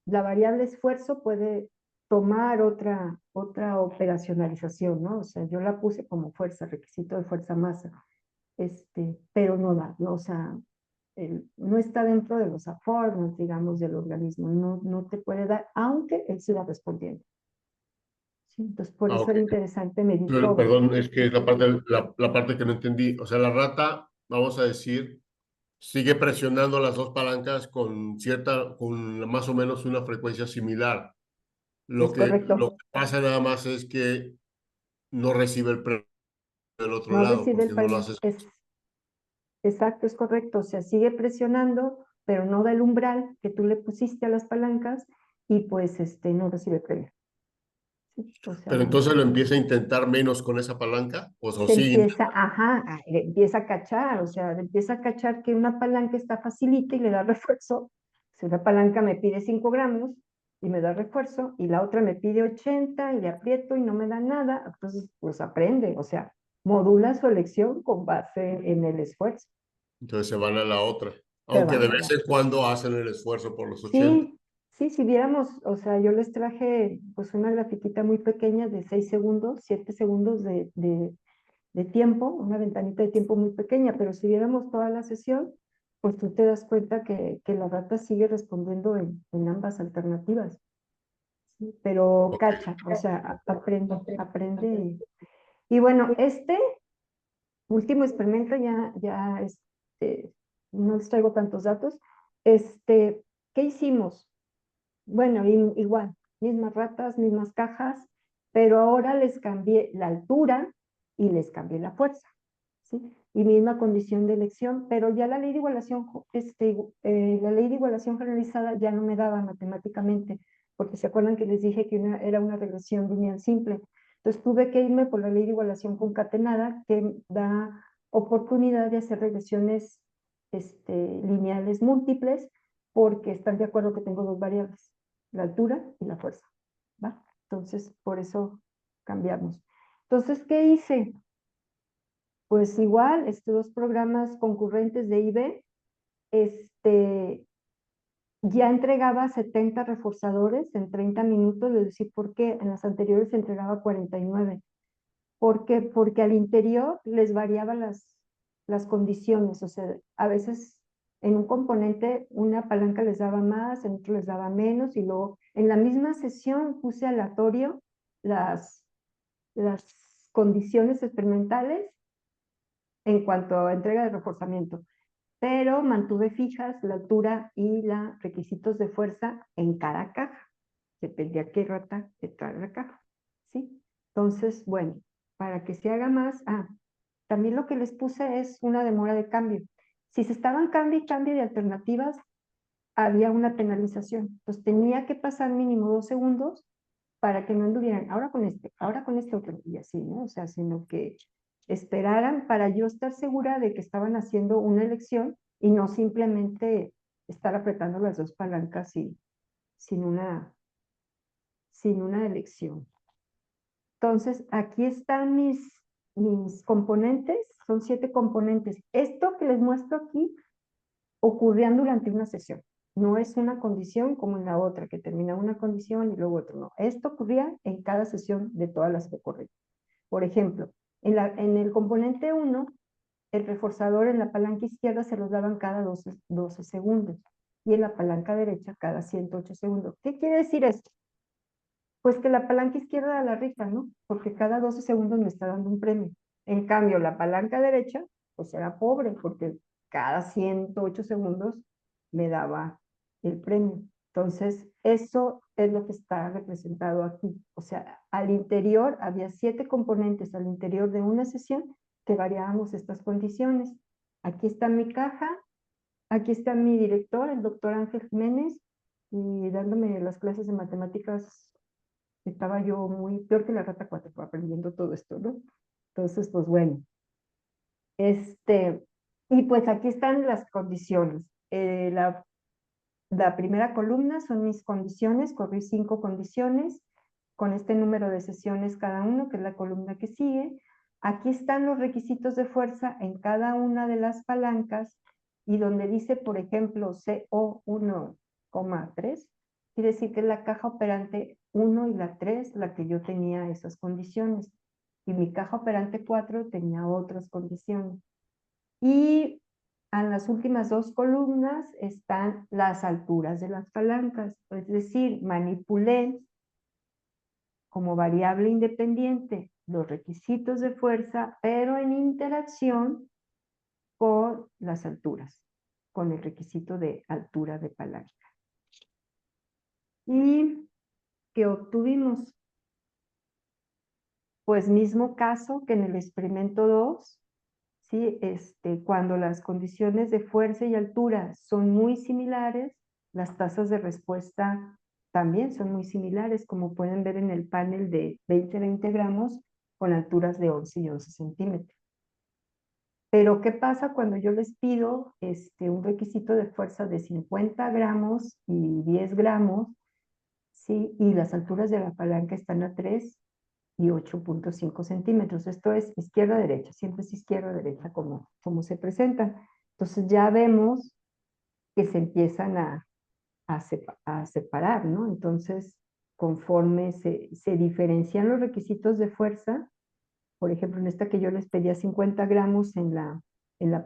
la variable esfuerzo puede tomar otra operacionalización, ¿no? O sea, yo la puse como fuerza, requisito de fuerza masa, pero no da, ¿no? O sea, no está dentro de los aforos, digamos, del organismo, no te puede dar, aunque él siga respondiendo. ¿Sí? Entonces, por Ah, eso ok. era interesante medir Pero, todo. perdón, es que es la parte que no entendí. O sea, la rata, vamos a decir, sigue presionando las dos palancas con más o menos una frecuencia similar. Es Lo correcto. que pasa nada más es que no recibe el premio del otro No lado, recibe el porque no lo premio. haces. Exacto, es correcto. O sea, sigue presionando, pero no da el umbral que tú le pusiste a las palancas y pues no recibe premio. ¿Sí? O Pero sea, entonces lo empieza a intentar menos con esa palanca, o se sigue. empieza, ajá, empieza a cachar, o sea, empieza a cachar que una palanca está facilita y le da refuerzo. Si una palanca me pide 5 gramos y me da refuerzo, y la otra me pide 80 y le aprieto y no me da nada, entonces pues aprende, o sea, modula su elección con base en el esfuerzo. Entonces se van a la otra. Se Aunque van de a vez la. en cuando hacen el esfuerzo por los 80. Sí, sí, si viéramos, o sea, yo les traje pues una grafiquita muy pequeña de 6 segundos, 7 segundos de tiempo, una ventanita de tiempo muy pequeña, pero si viéramos toda la sesión, pues tú te das cuenta que la rata sigue respondiendo en ambas alternativas, ¿sí? Pero Ok. cacha, o sea, aprende. Y bueno, este último experimento ya no les traigo tantos datos. ¿Qué hicimos? Bueno, igual, mismas ratas, mismas cajas, pero ahora les cambié la altura y les cambié la fuerza, ¿sí? Y misma condición de elección, pero ya la ley de igualación, la ley de igualación generalizada ya no me daba matemáticamente, porque se acuerdan que les dije que era una regresión lineal simple. Entonces tuve que irme por la ley de igualación concatenada, que da oportunidad de hacer regresiones lineales múltiples, porque están de acuerdo que tengo dos variables, la altura y la fuerza, ¿va? Entonces, por eso cambiamos. Entonces, ¿qué hice? Pues igual, dos programas concurrentes de IB, ya entregaba 70 reforzadores en 30 minutos, les decía por qué en las anteriores entregaba 49. ¿Por qué? Porque al interior les variaba las condiciones, o sea, a veces en un componente una palanca les daba más, en otro les daba menos, y luego en la misma sesión puse aleatorio las condiciones experimentales en cuanto a entrega de reforzamiento, pero mantuve fijas la altura y los requisitos de fuerza en cada caja. Dependía qué rata detrás de la caja, ¿sí? Entonces, bueno, para que se haga más, también lo que les puse es una demora de cambio. Si se estaban cambio y cambio de alternativas, había una penalización. Entonces tenía que pasar mínimo 2 segundos para que no anduvieran ahora con este otro, y así, ¿no? O sea, sino que esperaran para yo estar segura de que estaban haciendo una elección y no simplemente estar apretando las dos palancas sin una, sin una elección. Entonces, aquí están mis componentes, son 7 componentes. Esto que les muestro aquí ocurrían durante una sesión. No es una condición como en la otra, que termina una condición y luego otra. No, esto ocurría en cada sesión de todas las que corrían. Por ejemplo, en el componente 1, el reforzador en la palanca izquierda se los daban cada 12 segundos y en la palanca derecha cada 108 segundos. ¿Qué quiere decir esto? Pues que la palanca izquierda da la rica, ¿no? Porque cada 12 segundos me está dando un premio. En cambio, la palanca derecha, pues era pobre, porque cada 108 segundos me daba el premio. Entonces, eso es lo que está representado aquí. O sea, al interior había 7 componentes al interior de una sesión que variábamos estas condiciones. Aquí está mi caja, aquí está mi director, el doctor Ángel Jiménez, y dándome las clases de matemáticas estaba yo muy peor que la rata 4 aprendiendo todo esto, ¿no? Entonces, pues bueno, este, y pues aquí están las condiciones. La primera columna son mis condiciones, corrí 5 condiciones, con este número de sesiones cada uno, que es la columna que sigue. Aquí están los requisitos de fuerza en cada una de las palancas y donde dice, por ejemplo, CO1,3, quiere decir que es la caja operante 1 y la 3 la que yo tenía esas condiciones, y mi caja operante 4 tenía otras condiciones. Y en las últimas dos columnas están las alturas de las palancas, es decir, manipulé como variable independiente los requisitos de fuerza, pero en interacción con las alturas, con el requisito de altura de palanca. ¿Y qué obtuvimos? Pues mismo caso que en el experimento 2, ¿sí? Cuando las condiciones de fuerza y altura son muy similares, las tasas de respuesta también son muy similares, como pueden ver en el panel de 20 gramos con alturas de 11 y 11 centímetros. Pero, ¿qué pasa cuando yo les pido un requisito de fuerza de 50 gramos y 10 gramos, ¿sí? Y las alturas de la palanca están a 3 y 8,5 centímetros. Esto es izquierda-derecha, siempre es izquierda-derecha como se presentan. Entonces ya vemos que se empiezan a separar, ¿no? Entonces, conforme se diferencian los requisitos de fuerza, por ejemplo, en esta que yo les pedía 50 gramos en la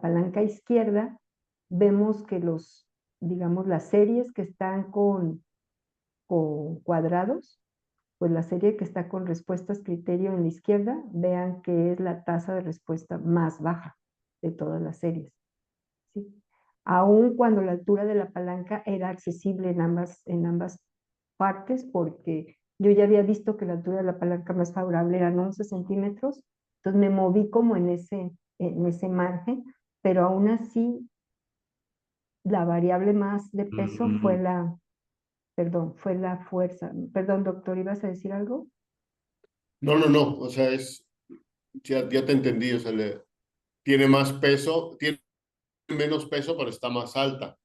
palanca izquierda, vemos que digamos, las series que están con cuadrados, pues la serie que está con respuestas criterio en la izquierda, vean que es la tasa de respuesta más baja de todas las series, ¿sí? Aun cuando la altura de la palanca era accesible en ambas partes, porque yo ya había visto que la altura de la palanca más favorable eran 11 centímetros, entonces me moví como en ese margen, pero aún así la variable más de peso fue Mm. fue la fuerza. Perdón, doctor, ¿ibas a decir algo? No, no, no, o sea, ya te entendí, o sea, tiene más peso, tiene menos peso, pero está más alta.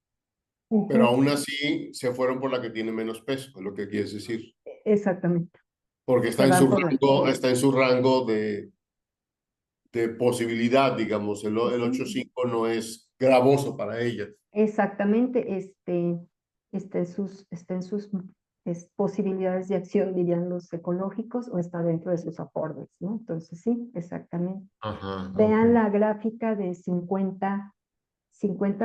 Pero Ujú. aún así se fueron por la que tiene menos peso, es lo que quieres decir. Exactamente, Porque se van por la. está en su rango de posibilidad, digamos. El Ujú. 8,5 no es gravoso para ella. Exactamente, está en sus posibilidades de acción, dirían los ecológicos, o está dentro de sus acordes, ¿no? Entonces, sí, exactamente. Ajá, ok. Vean la gráfica de 50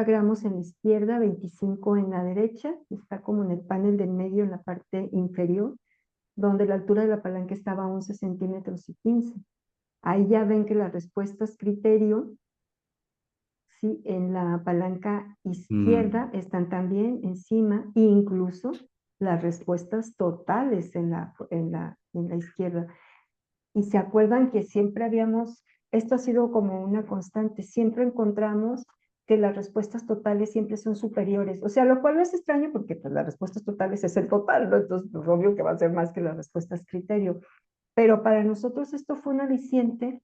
gramos en la izquierda, 25 en la derecha, está como en el panel del medio en la parte inferior, donde la altura de la palanca estaba a 11 centímetros y 15. Ahí ya ven que las respuestas criterio, ¿sí? En la palanca Mm. izquierda están también encima, e incluso las respuestas totales en la izquierda. Y se acuerdan que siempre esto ha sido como una constante, siempre encontramos que las respuestas totales siempre son superiores, o sea, lo cual no es extraño porque pues, las respuestas totales es el total, ¿no? Entonces, pues, obvio que va a ser más que las respuestas criterio. Pero para nosotros esto fue un aliciente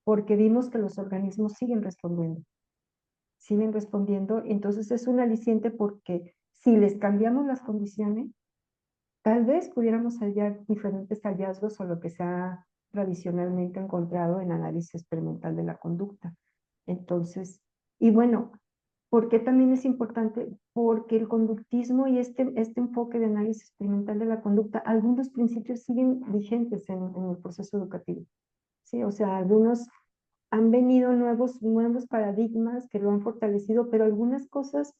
porque vimos que los organismos siguen respondiendo, entonces es un aliciente porque si les cambiamos las condiciones, tal vez pudiéramos hallar diferentes hallazgos o lo que se ha tradicionalmente encontrado en análisis experimental de la conducta. Entonces, y bueno, ¿por qué también es importante? Porque el conductismo y este enfoque de análisis experimental de la conducta, algunos principios siguen vigentes en el proceso educativo. Sí, o sea, algunos han venido nuevos paradigmas que lo han fortalecido, pero algunas cosas,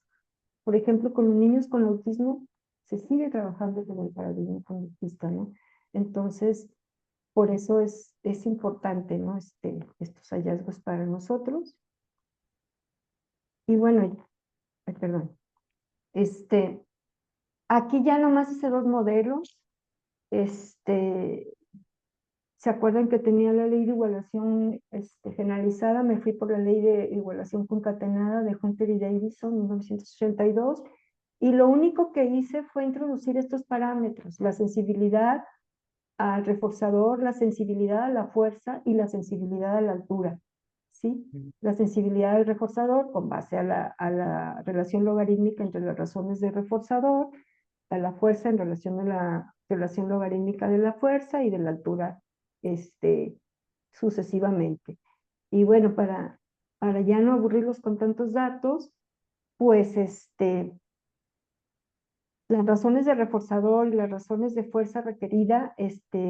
por ejemplo, con los niños con autismo, se sigue trabajando con el paradigma conductista, ¿no? Entonces, por eso es importante, ¿no? Estos hallazgos para nosotros. Y bueno, ay, perdón, este, aquí ya nomás hice dos modelos. Este, ¿Se acuerdan que tenía la ley de igualación generalizada? Me fui por la ley de igualación concatenada de Hunter y Davidson, 1982, y lo único que hice fue introducir estos parámetros, la sensibilidad al reforzador, la sensibilidad a la fuerza y la sensibilidad a la altura, ¿sí? La sensibilidad al reforzador con base a la relación logarítmica entre las razones de reforzador, a la fuerza en relación a la relación logarítmica de la fuerza y de la altura sucesivamente. Y bueno, para ya no aburrirlos con tantos datos, pues las razones de reforzador y las razones de fuerza requerida,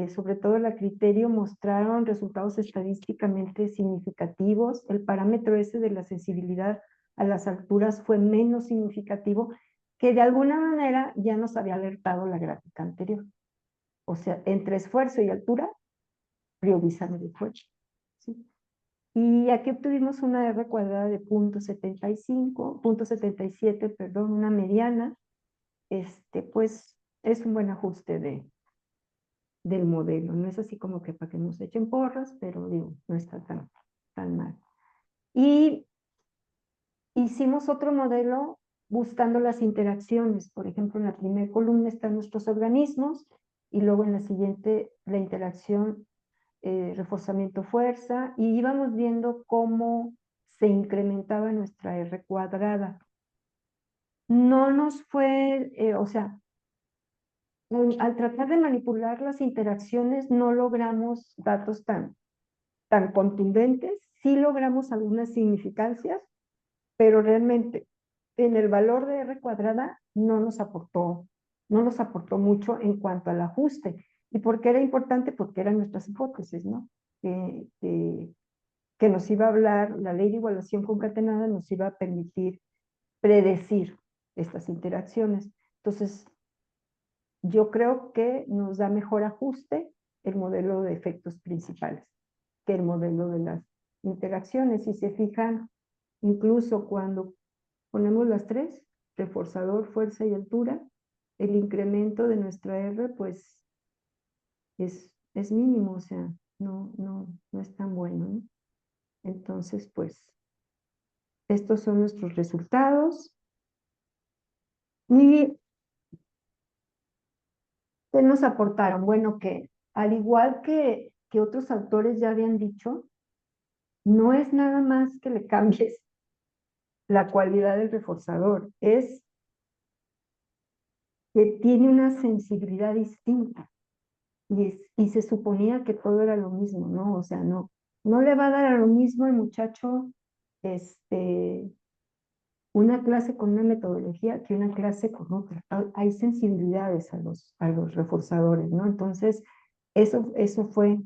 sobre todo el criterio, mostraron resultados estadísticamente significativos. El parámetro ese de la sensibilidad a las alturas fue menos significativo, que de alguna manera ya nos había alertado la gráfica anterior. O sea, entre esfuerzo y altura, priorizar el esfuerzo, ¿sí? Y aquí obtuvimos una R cuadrada de 0.75, 0.77, perdón, una mediana. Pues es un buen ajuste del modelo. No es así como que para que nos echen porras, pero digo, no está tan mal. Y hicimos otro modelo buscando las interacciones. Por ejemplo, en la primera columna están nuestros organismos y luego en la siguiente la interacción reforzamiento-fuerza, y íbamos viendo cómo se incrementaba nuestra R cuadrada. No nos fue, o sea, al tratar de manipular las interacciones no logramos datos tan contundentes, sí logramos algunas significancias, pero realmente en el valor de R cuadrada no nos aportó mucho en cuanto al ajuste. ¿Y por qué era importante? Porque eran nuestras hipótesis, ¿no? Que nos iba a hablar, la ley de igualación concatenada nos iba a permitir predecir estas interacciones. Entonces, yo creo que nos da mejor ajuste el modelo de efectos principales que el modelo de las interacciones. Si se fijan, incluso cuando ponemos las tres, reforzador, fuerza y altura, el incremento de nuestra R pues es mínimo, o sea, no es tan bueno, ¿no? Entonces, pues, estos son nuestros resultados. ¿Y qué nos aportaron? Bueno, que al igual que otros autores ya habían dicho, no es nada más que le cambies la cualidad del reforzador, es que tiene una sensibilidad distinta y se suponía que todo era lo mismo, ¿no? O sea, no le va a dar a lo mismo el muchacho una clase con una metodología que una clase con otra. Hay sensibilidades a los reforzadores, ¿no? Entonces, eso fue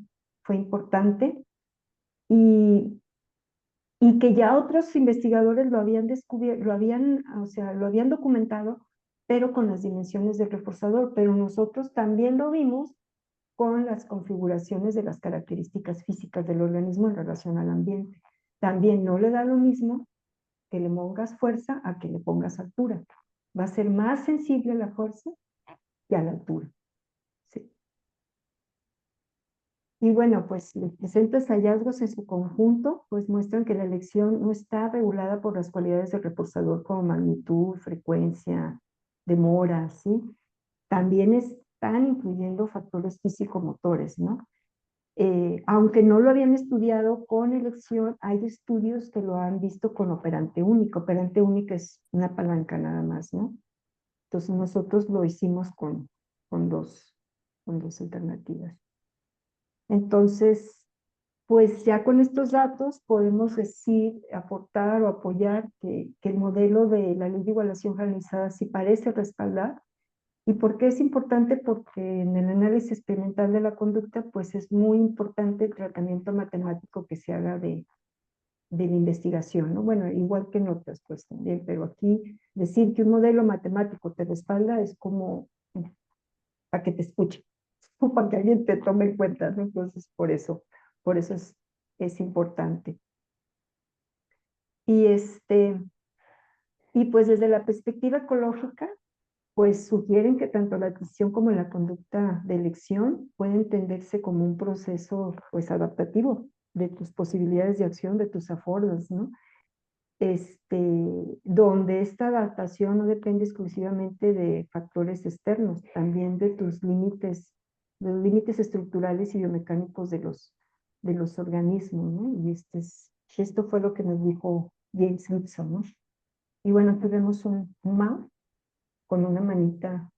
importante y, y que ya otros investigadores lo habían descubierto, o sea, lo habían documentado, pero con las dimensiones del reforzador, pero nosotros también lo vimos con las configuraciones de las características físicas del organismo en relación al ambiente. También no le da lo mismo que le pongas fuerza a que le pongas altura. Va a ser más sensible a la fuerza que a la altura. Sí. Y bueno, pues los presentes hallazgos en su conjunto pues muestran que la elección no está regulada por las cualidades del reforzador como magnitud, frecuencia, demora, ¿sí? También están incluyendo factores físico-motores, ¿no? Aunque no lo habían estudiado con elección, hay estudios que lo han visto con operante único. Operante único es una palanca nada más, ¿no? Entonces nosotros lo hicimos con dos, con dos alternativas. Entonces, pues ya con estos datos podemos decir, aportar o apoyar que el modelo de la ley de igualación generalizada sí parece respaldar. ¿Y por qué es importante? Porque en el análisis experimental de la conducta, pues es muy importante el tratamiento matemático que se haga de la investigación, ¿no? Bueno, igual que en otras, pues también, pero aquí decir que un modelo matemático te respalda es como para que te escuche, o para que alguien te tome en cuenta, ¿no? Entonces, por eso es importante. Y y pues desde la perspectiva ecológica, pues sugieren que tanto la adquisición como la conducta de elección puede entenderse como un proceso pues adaptativo de tus posibilidades de acción, de tus afordos, ¿no? Donde esta adaptación no depende exclusivamente de factores externos, también de tus límites, de los límites estructurales y biomecánicos de los organismos, ¿no? Y esto fue lo que nos dijo James Gibson, ¿no? Y bueno, aquí vemos un mouse con una manita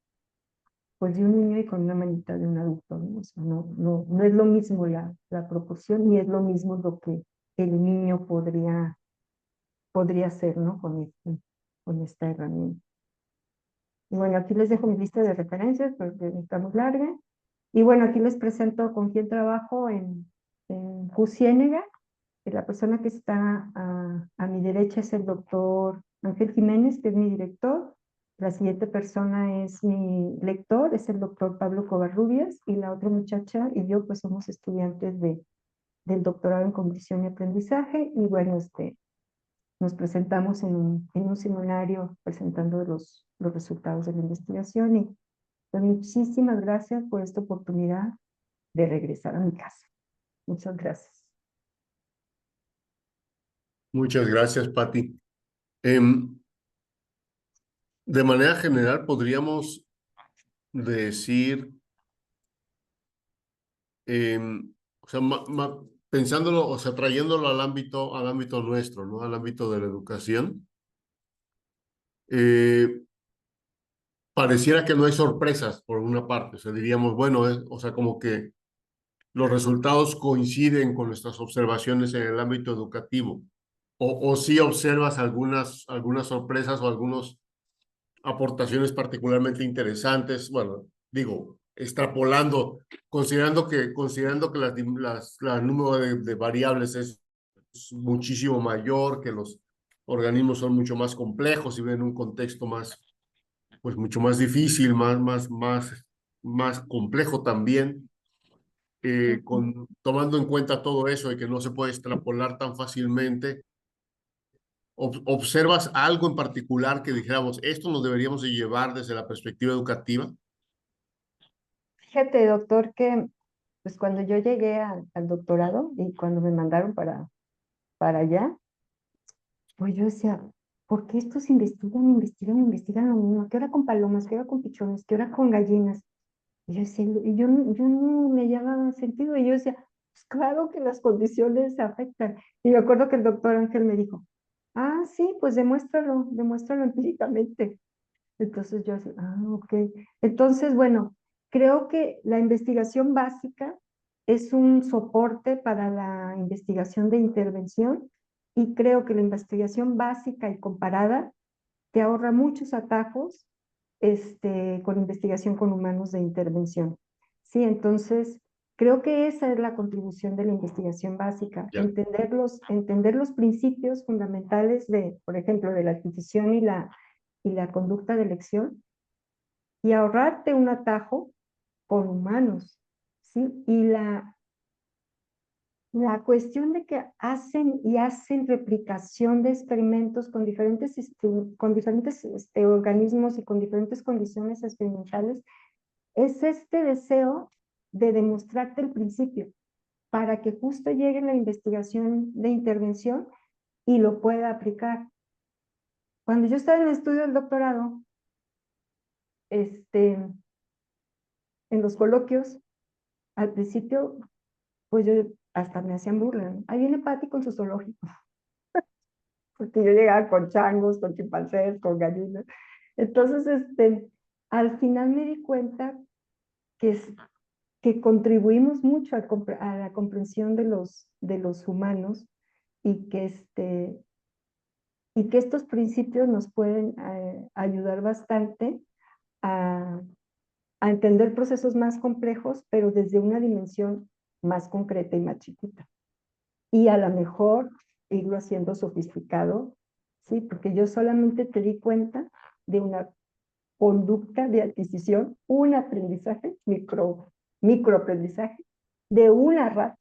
pues de un niño y con una manita de un adulto, ¿no? O sea, no es lo mismo la proporción, ni es lo mismo lo que el niño podría hacer, ¿no? Con esto. con esta herramienta. Y bueno, aquí les dejo mi lista de referencias porque está muy larga. Y bueno, aquí les presento con quién trabajo en FUSIénega. La persona que está a mi derecha es el doctor Ángel Jiménez, que es mi director. La siguiente persona es mi lector, es el doctor Pablo Covarrubias, y la otra muchacha y yo pues somos estudiantes del doctorado en cognición y aprendizaje. Y bueno, nos presentamos en un seminario presentando los resultados de la investigación. Y pues, muchísimas gracias por esta oportunidad de regresar a mi casa. Muchas gracias. Muchas gracias, Patti. De manera general, podríamos decir, o sea, pensándolo, o sea, trayéndolo al ámbito nuestro, ¿no? Al ámbito de la educación, eh, pareciera que no hay sorpresas por una parte. O sea, diríamos, bueno, o sea, como que los resultados coinciden con nuestras observaciones en el ámbito educativo. O sí observas algunas sorpresas o algunas aportaciones particularmente interesantes. Bueno, digo, extrapolando, considerando que la número de variables es muchísimo mayor, que los organismos son mucho más complejos y ven un contexto más, pues mucho más difícil, más complejo también. Tomando en cuenta todo eso y que no se puede extrapolar tan fácilmente, ¿observas algo en particular que dijéramos, esto nos deberíamos de llevar desde la perspectiva educativa? Fíjate, doctor, que pues cuando yo llegué al doctorado y cuando me mandaron para allá, pues yo decía, ¿por qué estos investigan lo mismo? ¿Qué hora con palomas? ¿Qué hora con pichones? ¿Qué hora con gallinas? Y yo decía, y yo no me llamaba sentido. Y yo decía, pues claro que las condiciones afectan. Y me acuerdo que el doctor Ángel me dijo, ah, sí, pues demuéstralo empíricamente. Entonces yo así, ok. Entonces, bueno, creo que la investigación básica es un soporte para la investigación de intervención, y creo que la investigación básica y comparada te ahorra muchos atajos con investigación con humanos de intervención. Sí, entonces creo que esa es la contribución de la investigación básica, Ya. entender los principios fundamentales de, por ejemplo, de la adquisición y la conducta de elección, y ahorrarte un atajo con humanos, ¿sí? Y la cuestión de que hacen replicación de experimentos con diferentes organismos y con diferentes condiciones experimentales, es este deseo de demostrarte el principio para que justo llegue la investigación de intervención y lo pueda aplicar. Cuando yo estaba en el estudio del doctorado, en los coloquios, al principio, pues yo hasta me hacían burla, ¿no? Ahí viene Pati con su zoológico, porque yo llegaba con changos, con chimpancés, con gallinas. Entonces, al final me di cuenta que, que contribuimos mucho a la comprensión de los humanos, y y que estos principios nos pueden ayudar bastante a, a entender procesos más complejos, pero desde una dimensión más concreta y más chiquita. Y a lo mejor irlo haciendo sofisticado, ¿sí? Porque yo solamente te di cuenta de una conducta de adquisición, un aprendizaje, microaprendizaje, de una rata,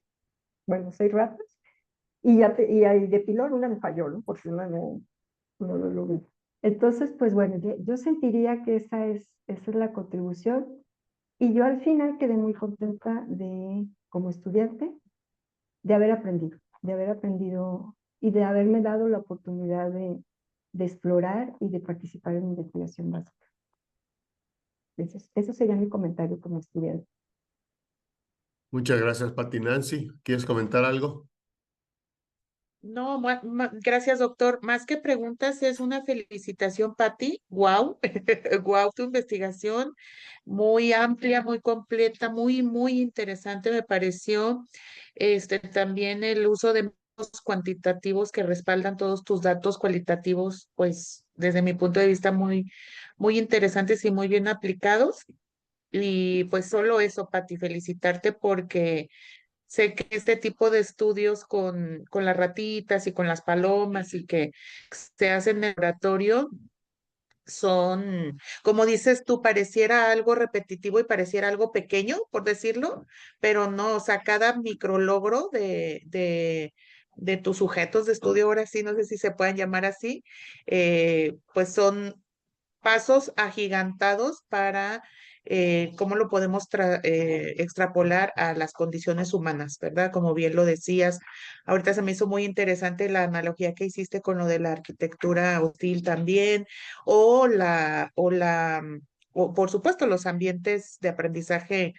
bueno, 6 ratas, y ahí de pilón una me falló, ¿no? Porque no lo logré. Entonces, pues bueno, yo sentiría que esa es la contribución, y yo al final quedé muy contenta como estudiante, de haber aprendido y de haberme dado la oportunidad de explorar y de participar en investigación básica. Eso sería mi comentario como estudiante. Muchas gracias, Pati. Nancy, ¿quieres comentar algo? No, gracias, doctor. Más que preguntas, es una felicitación, Patti. Wow, wow, tu investigación muy amplia, muy completa, muy interesante me pareció. También el uso de métodos cuantitativos que respaldan todos tus datos cualitativos, pues desde mi punto de vista, muy interesantes y muy bien aplicados. Y pues solo eso, Pati, felicitarte porque sé que este tipo de estudios con las ratitas y con las palomas y que se hacen en el laboratorio son, como dices tú, pareciera algo repetitivo y pareciera algo pequeño, por decirlo, pero no, o sea, cada micrologro de tus sujetos de estudio, ahora sí, no sé si se pueden llamar así, pues son pasos agigantados para cómo lo podemos extrapolar a las condiciones humanas, ¿verdad? Como bien lo decías, ahorita se me hizo muy interesante la analogía que hiciste con lo de la arquitectura hostil también, o por supuesto los ambientes de aprendizaje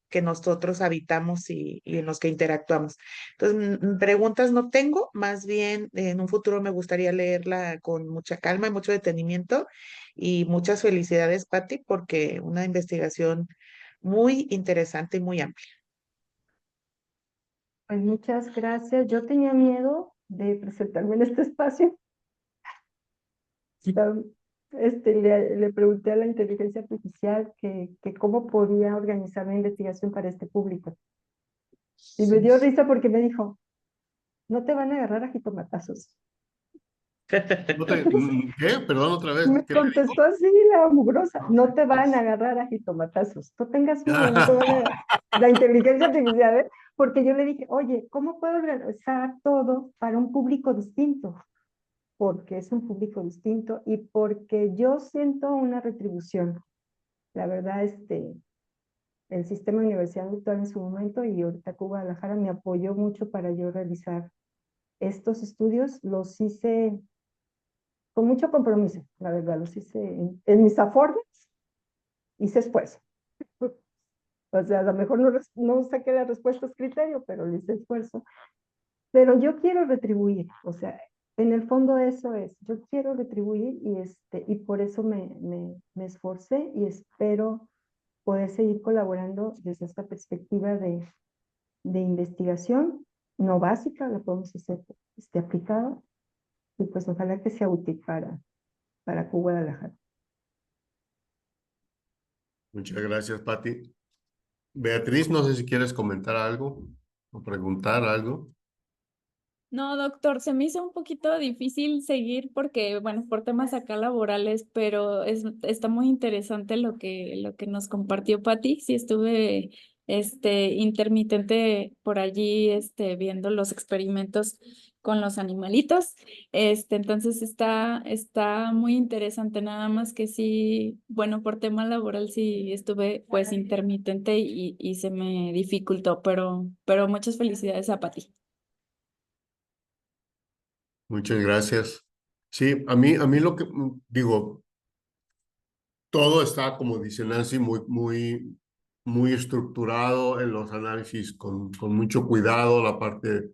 que nosotros habitamos y en los que interactuamos. Entonces, preguntas no tengo, más bien en un futuro me gustaría leerla con mucha calma y mucho detenimiento. Y muchas felicidades, Patti, porque una investigación muy interesante y muy amplia. Pues muchas gracias. Yo tenía miedo de presentarme en este espacio. Ya, le pregunté a la inteligencia artificial que cómo podía organizar una investigación para este público. Y me dio risa porque me dijo, no te van a agarrar a jitomatazos. ¿Qué? Perdón, otra vez. Me ¿Qué le contestó así la mugrosa, no te van a agarrar a jitomatazos. No tengas miedo, no te van a... La inteligencia artificial, ¿eh? Porque yo le dije, oye, ¿cómo puedo organizar todo para un público distinto? Porque es un público distinto y porque yo siento una retribución. La verdad, el sistema de universidad virtual en su momento y ahorita Guadalajara me apoyó mucho para yo realizar estos estudios. Los hice con mucho compromiso, la verdad, los hice en mis aformes, hice esfuerzo. O sea, a lo mejor no saqué las respuestas criterio, pero le hice esfuerzo. Pero yo quiero retribuir, o sea, en el fondo eso es, yo quiero retribuir y por eso me esforcé y espero poder seguir colaborando desde esta perspectiva de investigación, no básica, la podemos hacer aplicada, y pues ojalá que sea útil para Guadalajara. Muchas gracias, Pati. Beatriz, no sé si quieres comentar algo o preguntar algo. No, doctor, se me hizo un poquito difícil seguir porque, bueno, por temas acá laborales, pero está muy interesante lo que nos compartió Pati. Sí, estuve intermitente por allí viendo los experimentos con los animalitos. Entonces está muy interesante, nada más que sí, bueno, por tema laboral sí estuve pues intermitente y se me dificultó, pero muchas felicidades a Pati. Muchas gracias. Sí, a mí lo que digo, todo está, como dice Nancy, muy estructurado en los análisis con mucho cuidado, la parte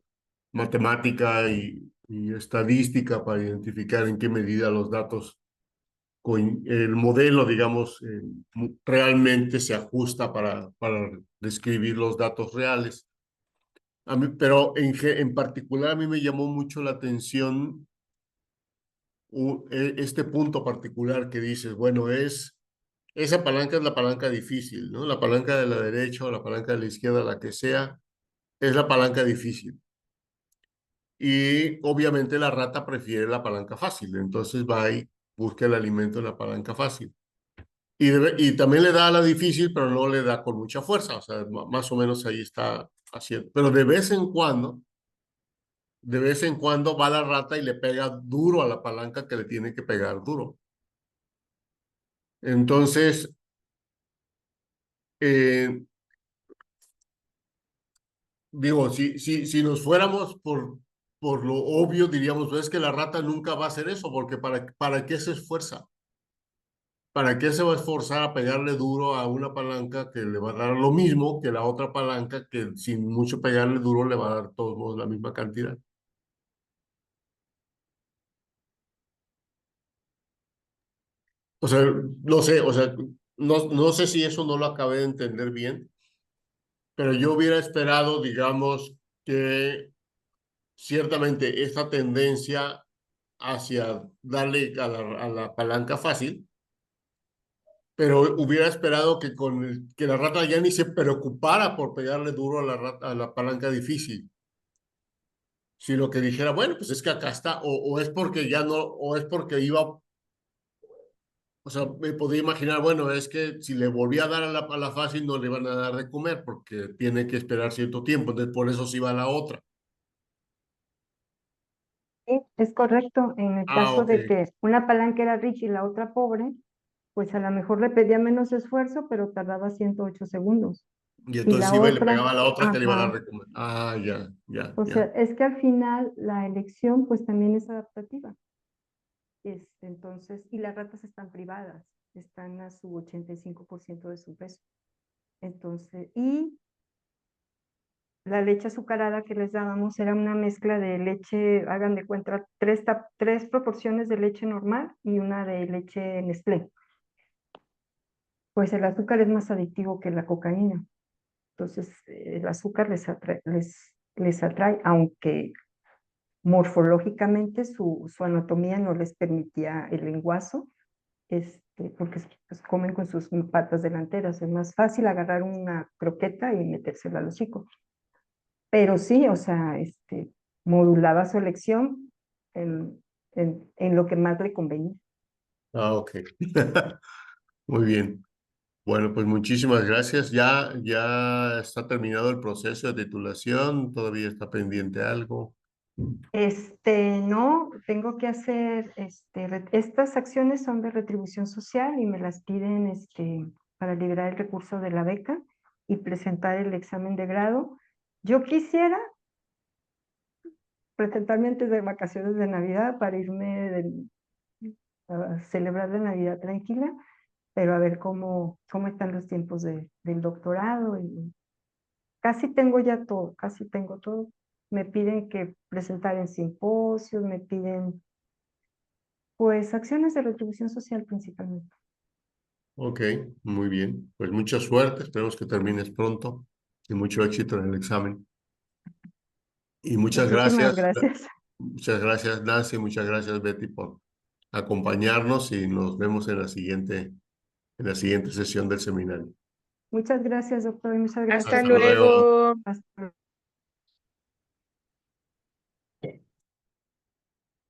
matemática y estadística para identificar en qué medida los datos, el modelo, digamos, realmente se ajusta para describir los datos reales. Pero en particular a mí me llamó mucho la atención este punto particular que dices, bueno, esa palanca es la palanca difícil, ¿no? La palanca de la derecha o la palanca de la izquierda, la que sea, es la palanca difícil. Y obviamente la rata prefiere la palanca fácil, entonces va y busca el alimento en la palanca fácil. Y también le da a la difícil, pero no le da con mucha fuerza, o sea, más o menos ahí está haciendo. Pero de vez en cuando va la rata y le pega duro a la palanca que le tiene que pegar duro. Entonces, eh, digo, si nos fuéramos por lo obvio, diríamos, es que la rata nunca va a hacer eso, porque ¿para qué se esfuerza? ¿Para qué se va a esforzar a pegarle duro a una palanca que le va a dar lo mismo que la otra palanca que sin mucho pegarle duro le va a dar todos modos la misma cantidad? O sea, no sé, o sea, no sé si eso no lo acabé de entender bien, pero yo hubiera esperado, digamos, que ciertamente esta tendencia hacia darle a la palanca fácil, pero hubiera esperado que, que la rata ya ni se preocupara por pegarle duro a a la palanca difícil. Si lo que dijera, bueno, pues es que acá está, o es porque ya no, o es porque iba, o sea, me podía imaginar, bueno, es que si le volvía a dar a la fácil no le van a dar de comer porque tiene que esperar cierto tiempo, entonces por eso se iba a la otra. Sí, es correcto. En el Ah, caso ok. de que una palanca era rica y la otra pobre, pues a lo mejor le pedía menos esfuerzo, pero tardaba 108 segundos. Y Y entonces la iba y le otra, pegaba a la otra que le iba a dar ajá. de comer. Ah, ya, ya, O sea, ya. es que al final la elección pues también es adaptativa. Entonces, y las ratas están privadas, están a su 85% de su peso. Entonces, y la leche azucarada que les dábamos era una mezcla de leche, hagan de cuenta, tres proporciones de leche normal y una de leche Nestlé. Pues el azúcar es más adictivo que la cocaína. Entonces, el azúcar les atrae, aunque morfológicamente su anatomía no les permitía el lenguazo, porque pues, comen con sus patas delanteras. Es más fácil agarrar una croqueta y metérsela al hocico. Pero sí, o sea, modulaba su elección en lo que más le convenía. Ah, ok. Muy bien. Bueno, pues muchísimas gracias. Ya está terminado el proceso de titulación. Todavía está pendiente algo. No, tengo que hacer, estas acciones son de retribución social y me las piden, para liberar el recurso de la beca y presentar el examen de grado. Yo quisiera presentarme antes de vacaciones de Navidad para irme a celebrar la Navidad tranquila, pero a ver cómo están los tiempos del doctorado. Y casi tengo ya todo, casi tengo todo. Me piden que presentar en simposios, me piden pues acciones de retribución social principalmente. Ok, muy bien. Pues mucha suerte. Esperemos que termines pronto y mucho éxito en el examen. Y Muchísimas gracias. muchas gracias Nancy, muchas gracias Betty por acompañarnos y nos vemos en la siguiente sesión del seminario. Muchas gracias, doctor, y muchas gracias. Hasta Hasta luego. luego. Hasta